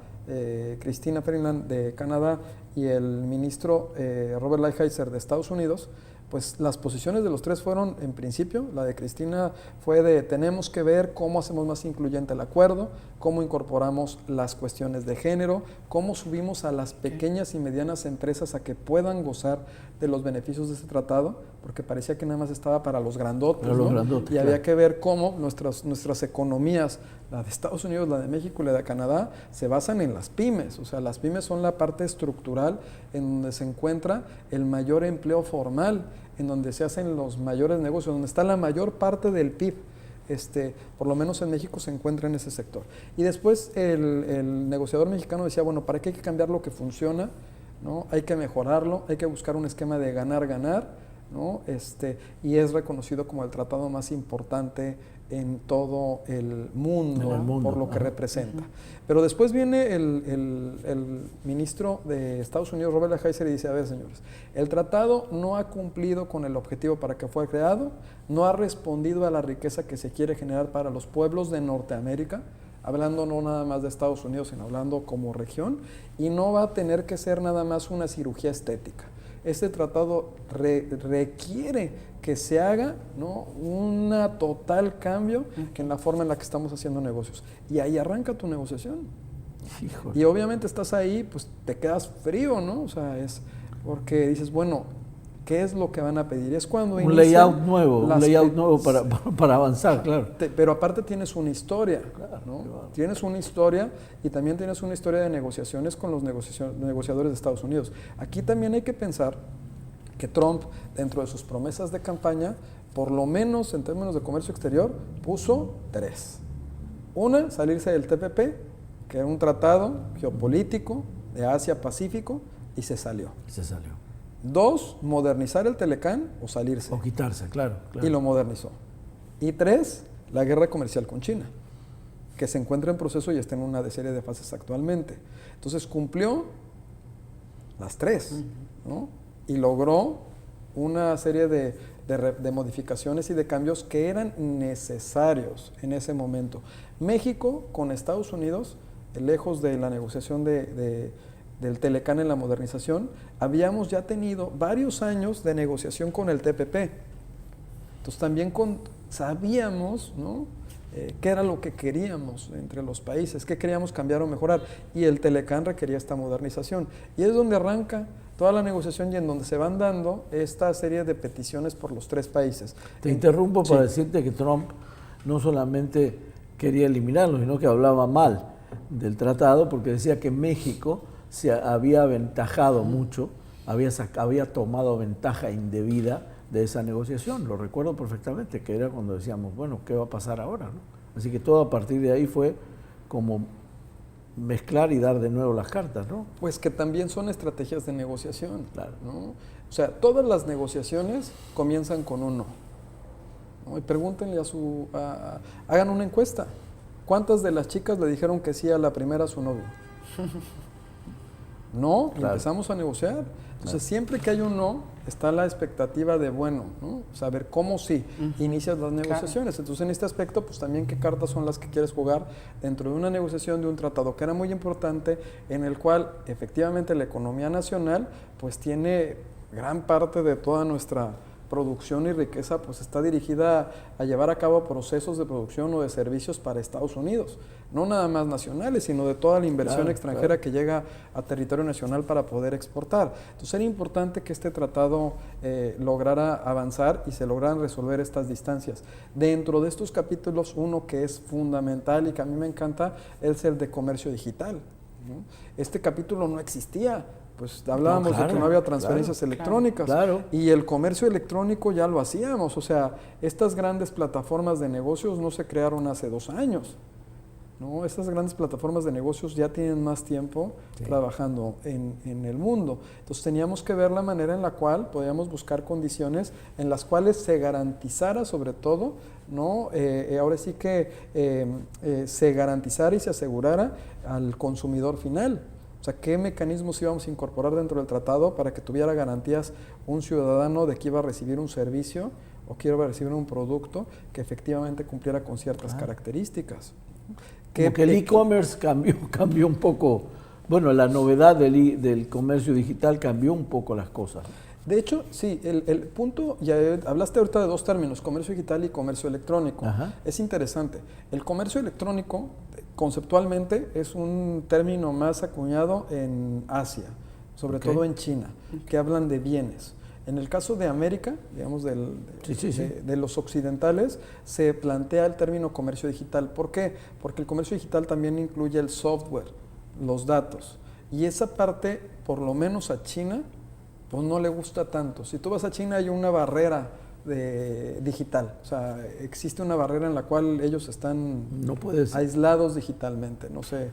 Cristina Freeland de Canadá y el ministro Robert Lighthizer de Estados Unidos. Pues las posiciones de los tres fueron, en principio, la de Cristina fue de tenemos que ver cómo hacemos más incluyente el acuerdo, cómo incorporamos las cuestiones de género, cómo subimos a las pequeñas y medianas empresas a que puedan gozar de los beneficios de ese tratado, porque parecía que nada más estaba para los grandotes, ¿no? Los grandotes, y había que ver cómo nuestras economías, la de Estados Unidos, la de México y la de Canadá, se basan en las pymes. O sea, las pymes son la parte estructural en donde se encuentra el mayor empleo formal, en donde se hacen los mayores negocios, donde está la mayor parte del PIB. Por lo menos en México se encuentra en ese sector. Y después el negociador mexicano decía, bueno, ¿para qué hay que cambiar lo que funciona? ¿No? Hay que mejorarlo, hay que buscar un esquema de ganar-ganar, ¿no? Y es reconocido como el tratado más importante en todo el mundo, por lo que representa. Pero después viene el ministro de Estados Unidos, Robert Lighthizer, y dice, a ver, señores, el tratado no ha cumplido con el objetivo para que fue creado, no ha respondido a la riqueza que se quiere generar para los pueblos de Norteamérica, hablando no nada más de Estados Unidos, sino hablando como región, y no va a tener que ser nada más una cirugía estética. Este tratado requiere que se haga, ¿no? Un total cambio en la forma en la que estamos haciendo negocios. Y ahí arranca tu negociación. Híjole. Y obviamente estás ahí, pues te quedas frío, ¿no? O sea, es porque dices, bueno, ¿qué es lo que van a pedir? Es cuando un layout nuevo para avanzar, claro. Pero aparte tienes una historia, ¿no? Claro. Tienes una historia y también tienes una historia de negociaciones con los negociadores de Estados Unidos. Aquí también hay que pensar que Trump, dentro de sus promesas de campaña, por lo menos en términos de comercio exterior, puso 3. Una, salirse del TPP, que era un tratado geopolítico de Asia-Pacífico, y se salió. 2, modernizar el Telecán o salirse. O quitarse, claro. Y lo modernizó. Y 3, la guerra comercial con China, que se encuentra en proceso y está en una serie de fases actualmente. Entonces cumplió las 3, ¿no? Y logró una serie de modificaciones y de cambios que eran necesarios en ese momento. México con Estados Unidos, lejos de la negociación del Telecán en la modernización, habíamos ya tenido varios años de negociación con el TPP. Entonces también sabíamos, ¿no? Qué era lo que queríamos entre los países, qué queríamos cambiar o mejorar, y el Telecán requería esta modernización. Y es donde arranca toda la negociación y en donde se van dando esta serie de peticiones por los 3 países. Te interrumpo para decirte que Trump no solamente quería eliminarlo, sino que hablaba mal del tratado, porque decía que México se había aventajado mucho, había tomado ventaja indebida de esa negociación. Lo recuerdo perfectamente, que era cuando decíamos, bueno, ¿qué va a pasar ahora, no? Así que todo a partir de ahí fue como mezclar y dar de nuevo las cartas, ¿no? Pues que también son estrategias de negociación, claro, ¿no? O sea, todas las negociaciones comienzan con un no, ¿no? Y pregúntenle hagan una encuesta. ¿Cuántas de las chicas le dijeron que sí a la primera a su novio? No, claro. Empezamos a negociar. Entonces, siempre que hay un no, está la expectativa de, bueno, ¿no? Saber cómo sí inicias las negociaciones. Claro. Entonces, en este aspecto, pues también qué cartas son las que quieres jugar dentro de una negociación de un tratado que era muy importante, en el cual, efectivamente, la economía nacional, pues tiene gran parte de toda nuestra producción y riqueza pues está dirigida a llevar a cabo procesos de producción o de servicios para Estados Unidos, no nada más nacionales, sino de toda la inversión extranjera que llega a territorio nacional para poder exportar. Entonces era importante que este tratado lograra avanzar y se lograran resolver estas distancias. Dentro de estos capítulos, uno que es fundamental y que a mí me encanta es el de comercio digital, ¿no? Este capítulo no existía. Pues hablábamos de que no había transferencias electrónicas y el comercio electrónico ya lo hacíamos, o sea, estas grandes plataformas de negocios no se crearon hace 2 años, ¿no? Estas grandes plataformas de negocios ya tienen más tiempo trabajando en el mundo. Entonces teníamos que ver la manera en la cual podíamos buscar condiciones en las cuales se garantizara sobre todo, ¿no? Ahora sí que se garantizara y se asegurara al consumidor final. O sea, ¿qué mecanismos íbamos a incorporar dentro del tratado para que tuviera garantías un ciudadano de que iba a recibir un servicio o que iba a recibir un producto que efectivamente cumpliera con ciertas características? Como que el e-commerce cambió un poco, bueno, la novedad del comercio digital cambió un poco las cosas. De hecho, sí, el punto, ya hablaste ahorita de 2 términos, comercio digital y comercio electrónico. Es interesante. El comercio electrónico, conceptualmente, es un término más acuñado en Asia, sobre todo en China, que hablan de bienes. En el caso de América, digamos, de los occidentales, se plantea el término comercio digital. ¿Por qué? Porque el comercio digital también incluye el software, los datos. Y esa parte, por lo menos a China, pues no le gusta tanto. Si tú vas a China hay una barrera digital, o sea, existe una barrera en la cual ellos están aislados digitalmente. No sé,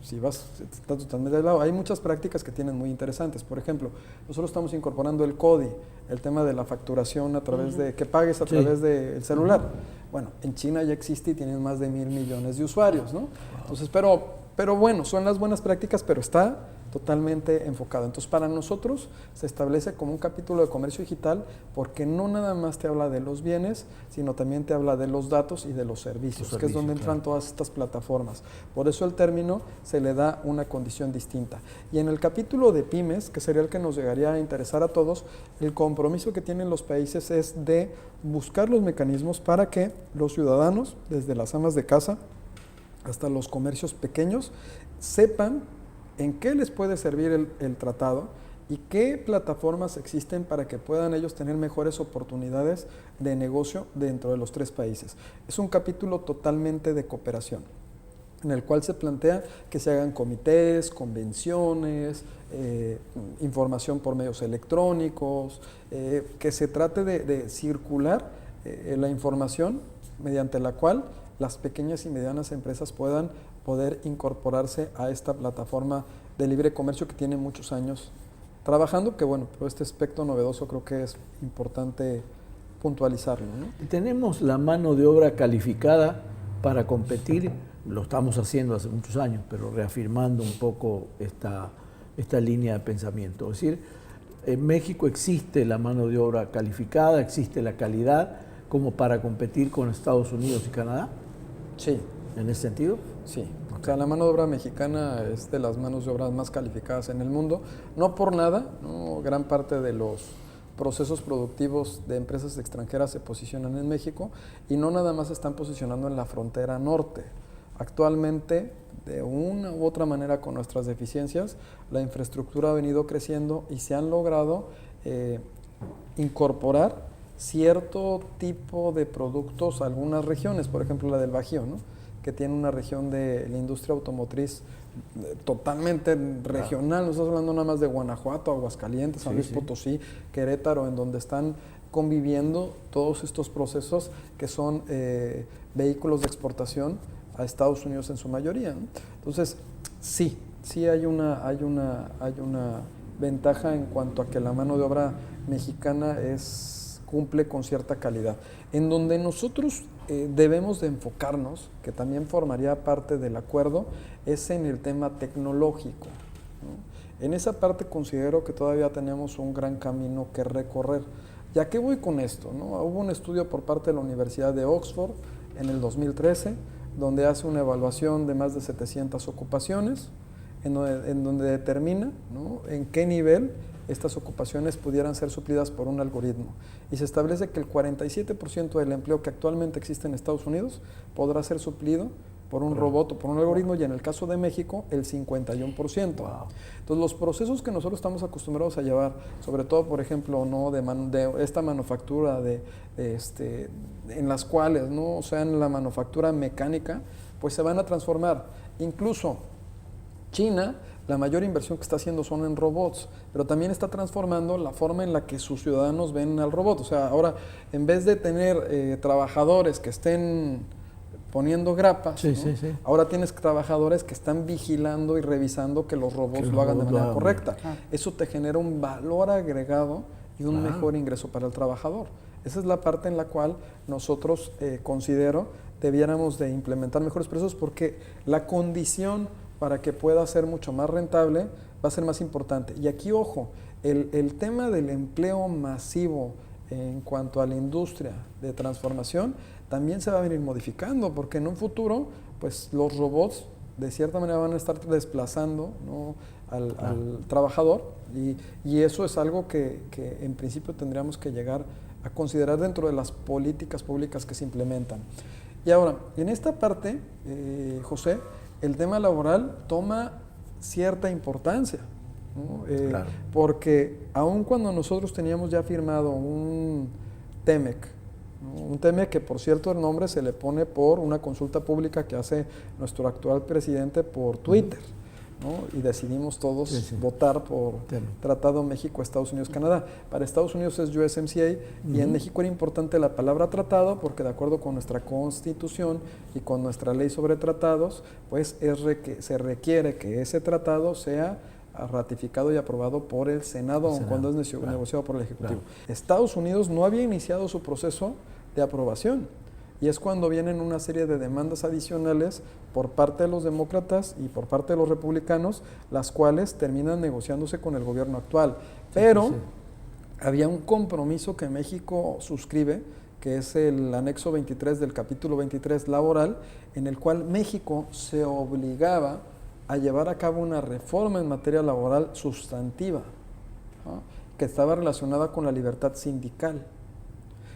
si vas, estás totalmente aislado. Hay muchas prácticas que tienen muy interesantes. Por ejemplo, nosotros estamos incorporando el CODI, el tema de la facturación a través de, que pagues a través del celular. Bueno, en China ya existe y tienen más de 1,000 millones de usuarios, ¿no? Entonces, pero bueno, son las buenas prácticas, pero está totalmente enfocado. Entonces, para nosotros se establece como un capítulo de comercio digital porque no nada más te habla de los bienes, sino también te habla de los datos y de los servicios, que es donde entran todas estas plataformas. Por eso el término se le da una condición distinta. Y en el capítulo de pymes, que sería el que nos llegaría a interesar a todos, el compromiso que tienen los países es de buscar los mecanismos para que los ciudadanos, desde las amas de casa hasta los comercios pequeños, sepan en qué les puede servir el tratado y qué plataformas existen para que puedan ellos tener mejores oportunidades de negocio dentro de los 3 países. Es un capítulo totalmente de cooperación, en el cual se plantea que se hagan comités, convenciones, información por medios electrónicos, que se trate de circular la información mediante la cual las pequeñas y medianas empresas puedan poder incorporarse a esta plataforma de libre comercio que tiene muchos años trabajando, que bueno, por este aspecto novedoso creo que es importante puntualizarlo, ¿no? Tenemos la mano de obra calificada para competir, lo estamos haciendo hace muchos años, pero reafirmando un poco esta línea de pensamiento. Es decir, en México existe la mano de obra calificada, existe la calidad como para competir con Estados Unidos y Canadá. Sí. ¿En ese sentido? Sí. O sea, la mano de obra mexicana es de las manos de obra más calificadas en el mundo. No por nada, ¿no? Gran parte de los procesos productivos de empresas extranjeras se posicionan en México y no nada más se están posicionando en la frontera norte. Actualmente, de una u otra manera con nuestras deficiencias, la infraestructura ha venido creciendo y se han logrado incorporar cierto tipo de productos a algunas regiones, por ejemplo la del Bajío, ¿no? Que tiene una región de la industria automotriz totalmente regional, no estamos hablando nada más de Guanajuato, Aguascalientes, San Luis Potosí, Querétaro, en donde están conviviendo todos estos procesos que son vehículos de exportación a Estados Unidos en su mayoría, ¿no? Entonces, sí hay una ventaja en cuanto a que la mano de obra mexicana cumple con cierta calidad. En donde nosotros debemos de enfocarnos, que también formaría parte del acuerdo, es en el tema tecnológico, ¿no? En esa parte considero que todavía tenemos un gran camino que recorrer. ¿Ya qué voy con esto, no? Hubo un estudio por parte de la Universidad de Oxford en el 2013, donde hace una evaluación de más de 700 ocupaciones, en donde determina, ¿no?, en qué nivel estas ocupaciones pudieran ser suplidas por un algoritmo. Y se establece que el 47% del empleo que actualmente existe en Estados Unidos podrá ser suplido por un robot o por un algoritmo, y en el caso de México, el 51%. Wow. Entonces, los procesos que nosotros estamos acostumbrados a llevar, sobre todo, por ejemplo, ¿no?, de esta manufactura en las cuales, ¿no?, o sea, en la manufactura mecánica, pues se van a transformar. Incluso China, la mayor inversión que está haciendo son en robots, pero también está transformando la forma en la que sus ciudadanos ven al robot. O sea, ahora, en vez de tener trabajadores que estén poniendo grapas, ¿no?, ahora tienes trabajadores que están vigilando y revisando que los robots lo hagan de manera correcta. Eso te genera un valor agregado y un mejor ingreso para el trabajador. Esa es la parte en la cual nosotros, considero, debiéramos de implementar mejores precios, porque la condición para que pueda ser mucho más rentable va a ser más importante. Y aquí, ojo, el tema del empleo masivo en cuanto a la industria de transformación también se va a venir modificando, porque en un futuro, pues los robots de cierta manera van a estar desplazando, ¿no?, al trabajador, y eso es algo que en principio tendríamos que llegar a considerar dentro de las políticas públicas que se implementan. Y ahora, en esta parte, José, el tema laboral toma cierta importancia, ¿no? Porque aun cuando nosotros teníamos ya firmado un TEMEC, ¿no?, un TEMEC que, por cierto, el nombre se le pone por una consulta pública que hace nuestro actual presidente por Twitter, ¿no?, y decidimos todos votar por Tratado México, Estados Unidos, Canadá. Para Estados Unidos es USMCA, y en México era importante la palabra tratado, porque de acuerdo con nuestra Constitución y con nuestra ley sobre tratados, pues se requiere que ese tratado sea ratificado y aprobado por el Senado, aun cuando es negociado por el Ejecutivo. Estados Unidos no había iniciado su proceso de aprobación, y es cuando vienen una serie de demandas adicionales por parte de los demócratas y por parte de los republicanos, las cuales terminan negociándose con el gobierno actual. Pero había un compromiso que México suscribe, que es el anexo 23 del capítulo 23 laboral, en el cual México se obligaba a llevar a cabo una reforma en materia laboral sustantiva, ¿no?, que estaba relacionada con la libertad sindical.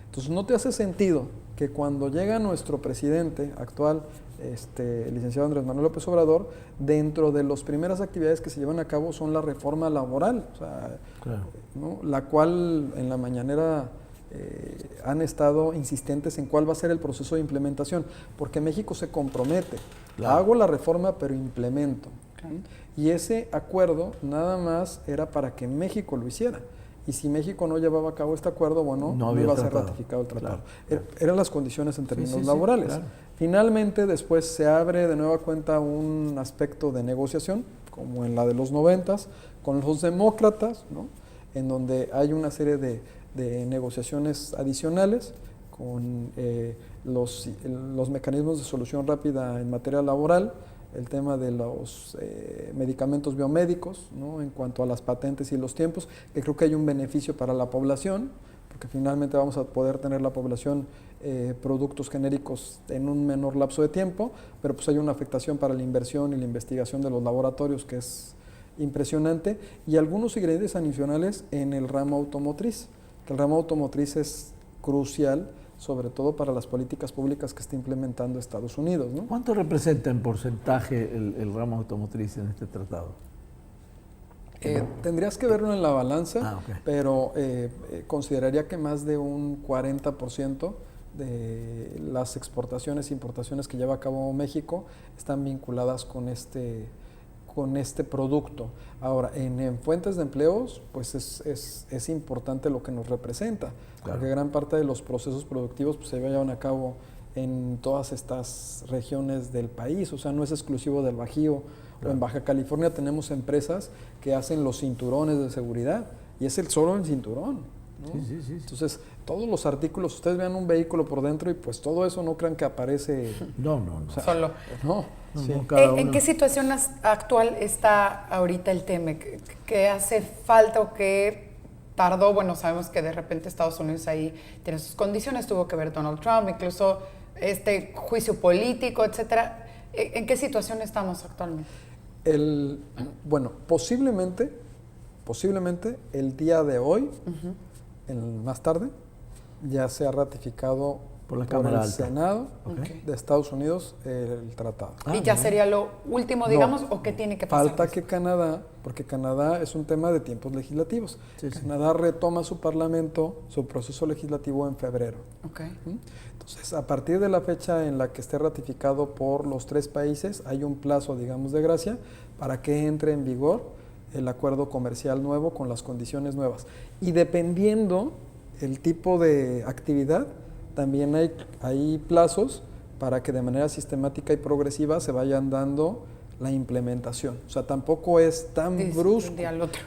Entonces, no te hace sentido que cuando llega nuestro presidente actual, el licenciado Andrés Manuel López Obrador, dentro de las primeras actividades que se llevan a cabo son la reforma laboral, o sea, ¿no?, la cual en la mañanera han estado insistentes en cuál va a ser el proceso de implementación, porque México se compromete, hago la reforma pero implemento. Y ese acuerdo nada más era para que México lo hiciera. Y si México no llevaba a cabo este acuerdo, bueno, no iba a ser ratificado el tratado. Eran las condiciones en términos laborales. Finalmente, después se abre de nueva cuenta un aspecto de negociación, como en la de los 90s, con los demócratas, ¿no?, en donde hay una serie de negociaciones adicionales con los mecanismos de solución rápida en materia laboral, el tema de los medicamentos biomédicos, ¿no?, en cuanto a las patentes y los tiempos, que creo que hay un beneficio para la población, porque finalmente vamos a poder tener la población productos genéricos en un menor lapso de tiempo, pero pues hay una afectación para la inversión y la investigación de los laboratorios que es impresionante, y algunos ingredientes adicionales en el ramo automotriz, que el ramo automotriz es crucial, sobre todo para las políticas públicas que está implementando Estados Unidos, ¿no? ¿Cuánto representa en porcentaje el ramo automotriz en este tratado? Tendrías que verlo en la balanza, pero consideraría que más de un 40% de las exportaciones e importaciones que lleva a cabo México están vinculadas con este producto. Ahora, en fuentes de empleos, pues es importante lo que nos representa, porque gran parte de los procesos productivos pues, se llevan a cabo en todas estas regiones del país, o sea, no es exclusivo del Bajío. O en Baja California tenemos empresas que hacen los cinturones de seguridad, y es solo el cinturón, ¿no? Sí. Entonces, todos los artículos, ustedes vean un vehículo por dentro y pues todo eso no crean que aparece... No. O sea, solo. No. ¿En qué situación actual está ahorita el TEMEC? ¿Qué hace falta o qué tardó? Bueno, sabemos que de repente Estados Unidos ahí tiene sus condiciones, tuvo que ver Donald Trump, incluso juicio político, etcétera. ¿En qué situación estamos actualmente? Bueno, posiblemente el día de hoy, más tarde, ya se ha ratificado por el Senado de Estados Unidos el tratado. ¿Y ya sería lo último, digamos, o qué tiene que pasar? Falta que Canadá, porque Canadá es un tema de tiempos legislativos. Canadá retoma su parlamento, su proceso legislativo en febrero. Entonces, a partir de la fecha en la que esté ratificado por los 3 países, hay un plazo, digamos, de gracia para que entre en vigor el acuerdo comercial nuevo con las condiciones nuevas. Y dependiendo el tipo de actividad, también hay plazos para que de manera sistemática y progresiva se vayan dando la implementación. O sea, tampoco es tan brusco.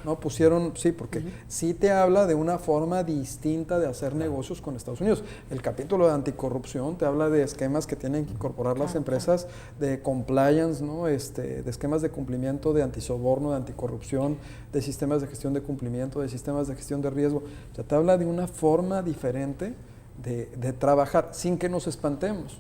No pusieron, sí, porque sí te habla de una forma distinta de hacer negocios con Estados Unidos. El capítulo de anticorrupción te habla de esquemas que tienen que incorporar las empresas, de compliance, ¿no? De esquemas de cumplimiento, de antisoborno, de anticorrupción, de sistemas de gestión de cumplimiento, de sistemas de gestión de riesgo. O sea, te habla de una forma diferente de trabajar sin que nos espantemos.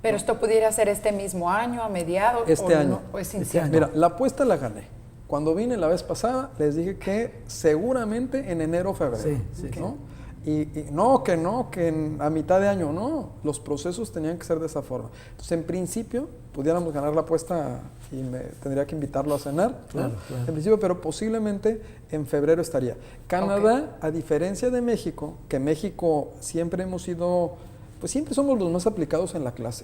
Pero esto pudiera ser este mismo año, a mediados. Este año. No, es incierto. Mira, la apuesta la gané. Cuando vine la vez pasada, les dije que seguramente en enero o febrero. ¿No? Y no, que a mitad de año, no. Los procesos tenían que ser de esa forma. Entonces, en principio, pudiéramos ganar la apuesta y tendría que invitarlo a cenar, ¿no? En principio, pero posiblemente en febrero estaría. Canadá, a diferencia de México, que México siempre hemos sido, pues siempre somos los más aplicados en la clase,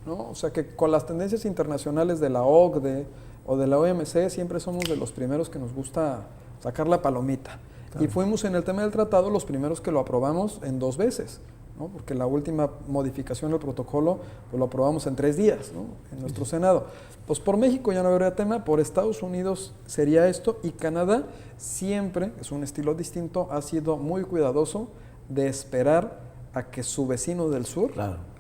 ¿no? O sea, que con las tendencias internacionales de la OCDE o de la OMC, siempre somos de los primeros que nos gusta sacar la palomita. Y fuimos en el tema del tratado los primeros que lo aprobamos en 2 veces, ¿no? Porque la última modificación del protocolo pues lo aprobamos en 3 días, ¿no? En nuestro Senado. Pues por México ya no habría tema, por Estados Unidos sería esto, y Canadá siempre, es un estilo distinto, ha sido muy cuidadoso de esperar a que su vecino del sur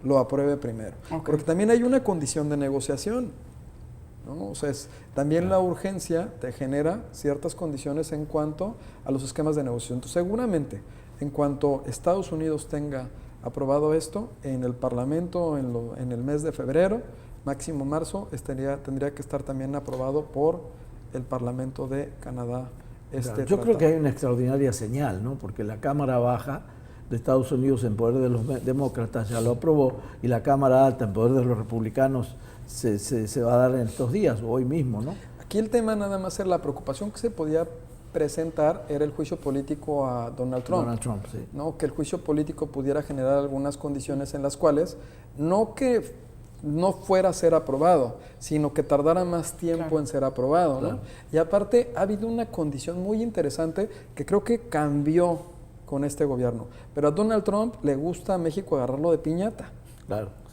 lo apruebe primero. Porque también hay una condición de negociación, ¿no? O sea, también la urgencia te genera ciertas condiciones en cuanto a los esquemas de negociación. Entonces, seguramente, en cuanto Estados Unidos tenga aprobado esto, en el Parlamento, en el mes de febrero, máximo marzo, tendría que estar también aprobado por el Parlamento de Canadá. Yo creo que hay una extraordinaria señal, ¿no? Porque la Cámara Baja de Estados Unidos, en poder de los demócratas, ya lo aprobó, y la Cámara Alta, en poder de los republicanos, se va a dar en estos días, o hoy mismo, ¿no? Aquí el tema nada más era la preocupación que se podía presentar, era el juicio político a Donald Trump, sí. ¿no? Que el juicio político pudiera generar algunas condiciones en las cuales, no que no fuera a ser aprobado, sino que tardara más tiempo en ser aprobado, ¿no? Y aparte ha habido una condición muy interesante que creo que cambió con este gobierno, pero a Donald Trump le gusta a México agarrarlo de piñata.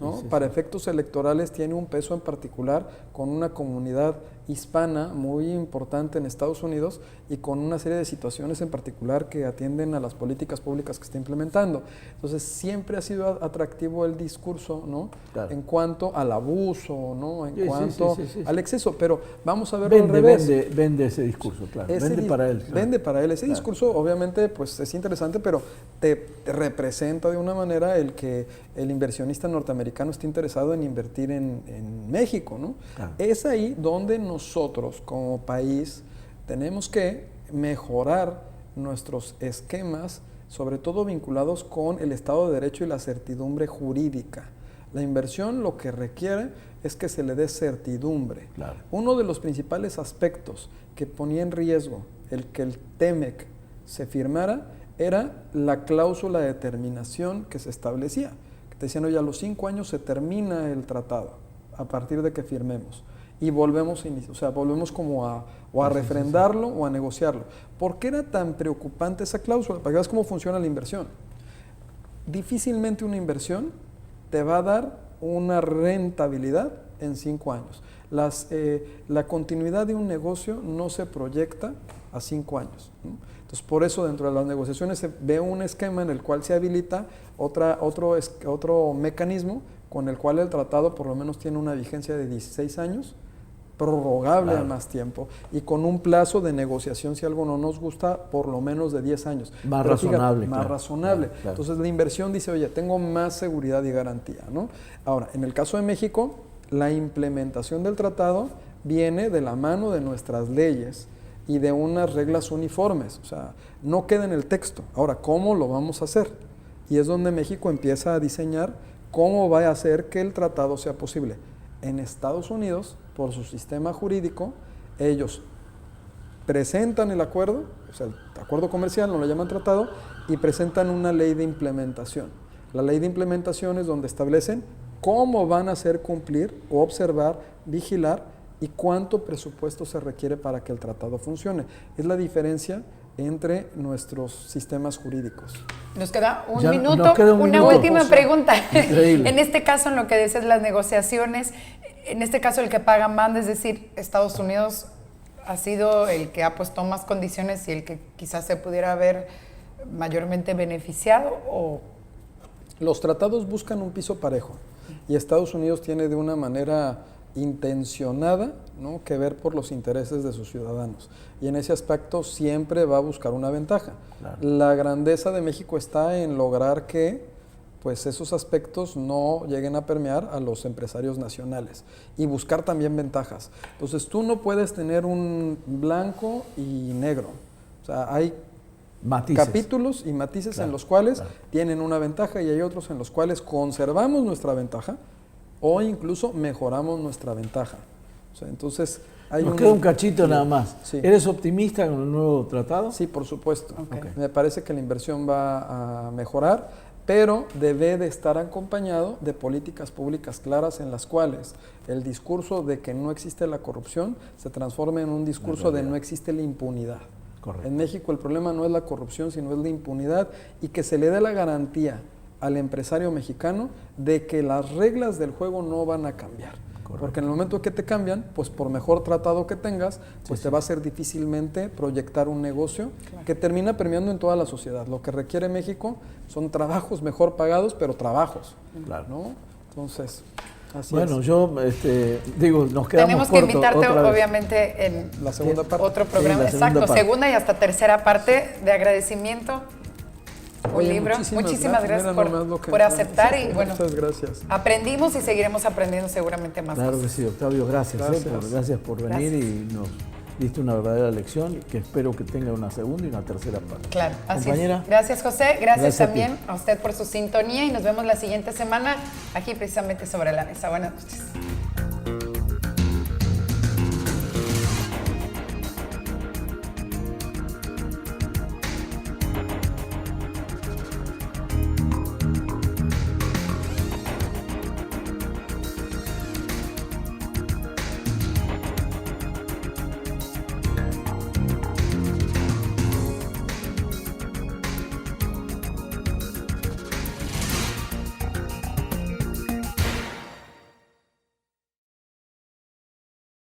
¿No? Para efectos electorales tiene un peso en particular con una comunidad hispana muy importante en Estados Unidos y con una serie de situaciones en particular que atienden a las políticas públicas que está implementando. Entonces siempre ha sido atractivo el discurso, ¿no? En cuanto al abuso, ¿no? En cuanto al exceso, pero vamos a verlo al revés. Vende ese discurso, vende para él. Vende para él. Ese discurso obviamente pues es interesante, pero te representa de una manera el que el inversionista norteamericano está interesado en invertir en México, ¿no? Es ahí donde nosotros como país tenemos que mejorar nuestros esquemas, sobre todo vinculados con el Estado de Derecho y la certidumbre jurídica. La inversión lo que requiere es que se le dé certidumbre. Uno de los principales aspectos que ponía en riesgo el que el TEMEC se firmara era la cláusula de terminación que se establecía. Que te decían, oye, a los 5 años se termina el tratado a partir de que firmemos. Y volvemos como a refrendarlo o a negociarlo. ¿Por qué era tan preocupante esa cláusula? Para que veas cómo funciona la inversión. Difícilmente una inversión te va a dar una rentabilidad en 5 años. La continuidad de un negocio no se proyecta a 5 años, ¿no? Entonces, por eso dentro de las negociaciones se ve un esquema en el cual se habilita otro mecanismo con el cual el tratado por lo menos tiene una vigencia de 16 años, prorrogable a más tiempo y con un plazo de negociación, si algo no nos gusta, por lo menos de 10 años. Más razonable. Más razonable. Entonces la inversión dice, oye, tengo más seguridad y garantía, ¿no? Ahora, en el caso de México, la implementación del tratado viene de la mano de nuestras leyes y de unas reglas uniformes, o sea, no queda en el texto. Ahora, ¿cómo lo vamos a hacer? Y es donde México empieza a diseñar cómo va a hacer que el tratado sea posible. En Estados Unidos, por su sistema jurídico, ellos presentan el acuerdo, o sea, el acuerdo comercial, no lo llaman tratado, y presentan una ley de implementación. La ley de implementación es donde establecen cómo van a hacer cumplir, observar, vigilar y cuánto presupuesto se requiere para que el tratado funcione. Es la diferencia entre nuestros sistemas jurídicos. Nos queda un minuto. Una última pregunta. Increíble. En este caso, en lo que dices, las negociaciones, en este caso el que paga manda, es decir, Estados Unidos ha sido el que ha puesto más condiciones y el que quizás se pudiera haber mayormente beneficiado, ¿o? Los tratados buscan un piso parejo y Estados Unidos tiene de una manera intencionada, ¿no?, que ver por los intereses de sus ciudadanos, y en ese aspecto siempre va a buscar una ventaja. Claro. La grandeza de México está en lograr que pues esos aspectos no lleguen a permear a los empresarios nacionales y buscar también ventajas. Entonces tú no puedes tener un blanco y negro, o sea, hay matices, capítulos y matices, claro, en los cuales, claro, tienen una ventaja y hay otros en los cuales conservamos nuestra ventaja o incluso mejoramos nuestra ventaja. O sea, entonces nos queda un cachito nada más. Sí. ¿Eres optimista con el nuevo tratado? Sí, por supuesto. Me parece que la inversión va a mejorar, pero debe de estar acompañado de políticas públicas claras en las cuales el discurso de que no existe la corrupción se transforme en un discurso de no existe la impunidad. Correcto. En México el problema no es la corrupción, sino es la impunidad, y que se le dé la garantía al empresario mexicano de que las reglas del juego no van a cambiar. Correcto. Porque en el momento que te cambian, pues por mejor tratado que tengas, pues te va a ser difícilmente proyectar un negocio, claro, que termina permeando en toda la sociedad. Lo que requiere México son trabajos mejor pagados, pero trabajos, claro, ¿no? Entonces, así bueno, es. Yo digo, nos quedamos tenemos que invitarte obviamente en la segunda parte. Otro programa, sí, exacto, segunda y hasta tercera parte de agradecimiento. Un libro. Muchísimas gracias por aceptar y bueno, muchas gracias. Aprendimos y seguiremos aprendiendo seguramente más. Claro que sí, Octavio, gracias por venir y nos diste una verdadera lección que espero que tenga una segunda y una tercera parte. Claro, así compañera. Es. Gracias, José. Gracias también a usted por su sintonía y nos vemos la siguiente semana aquí precisamente sobre la mesa. Buenas noches.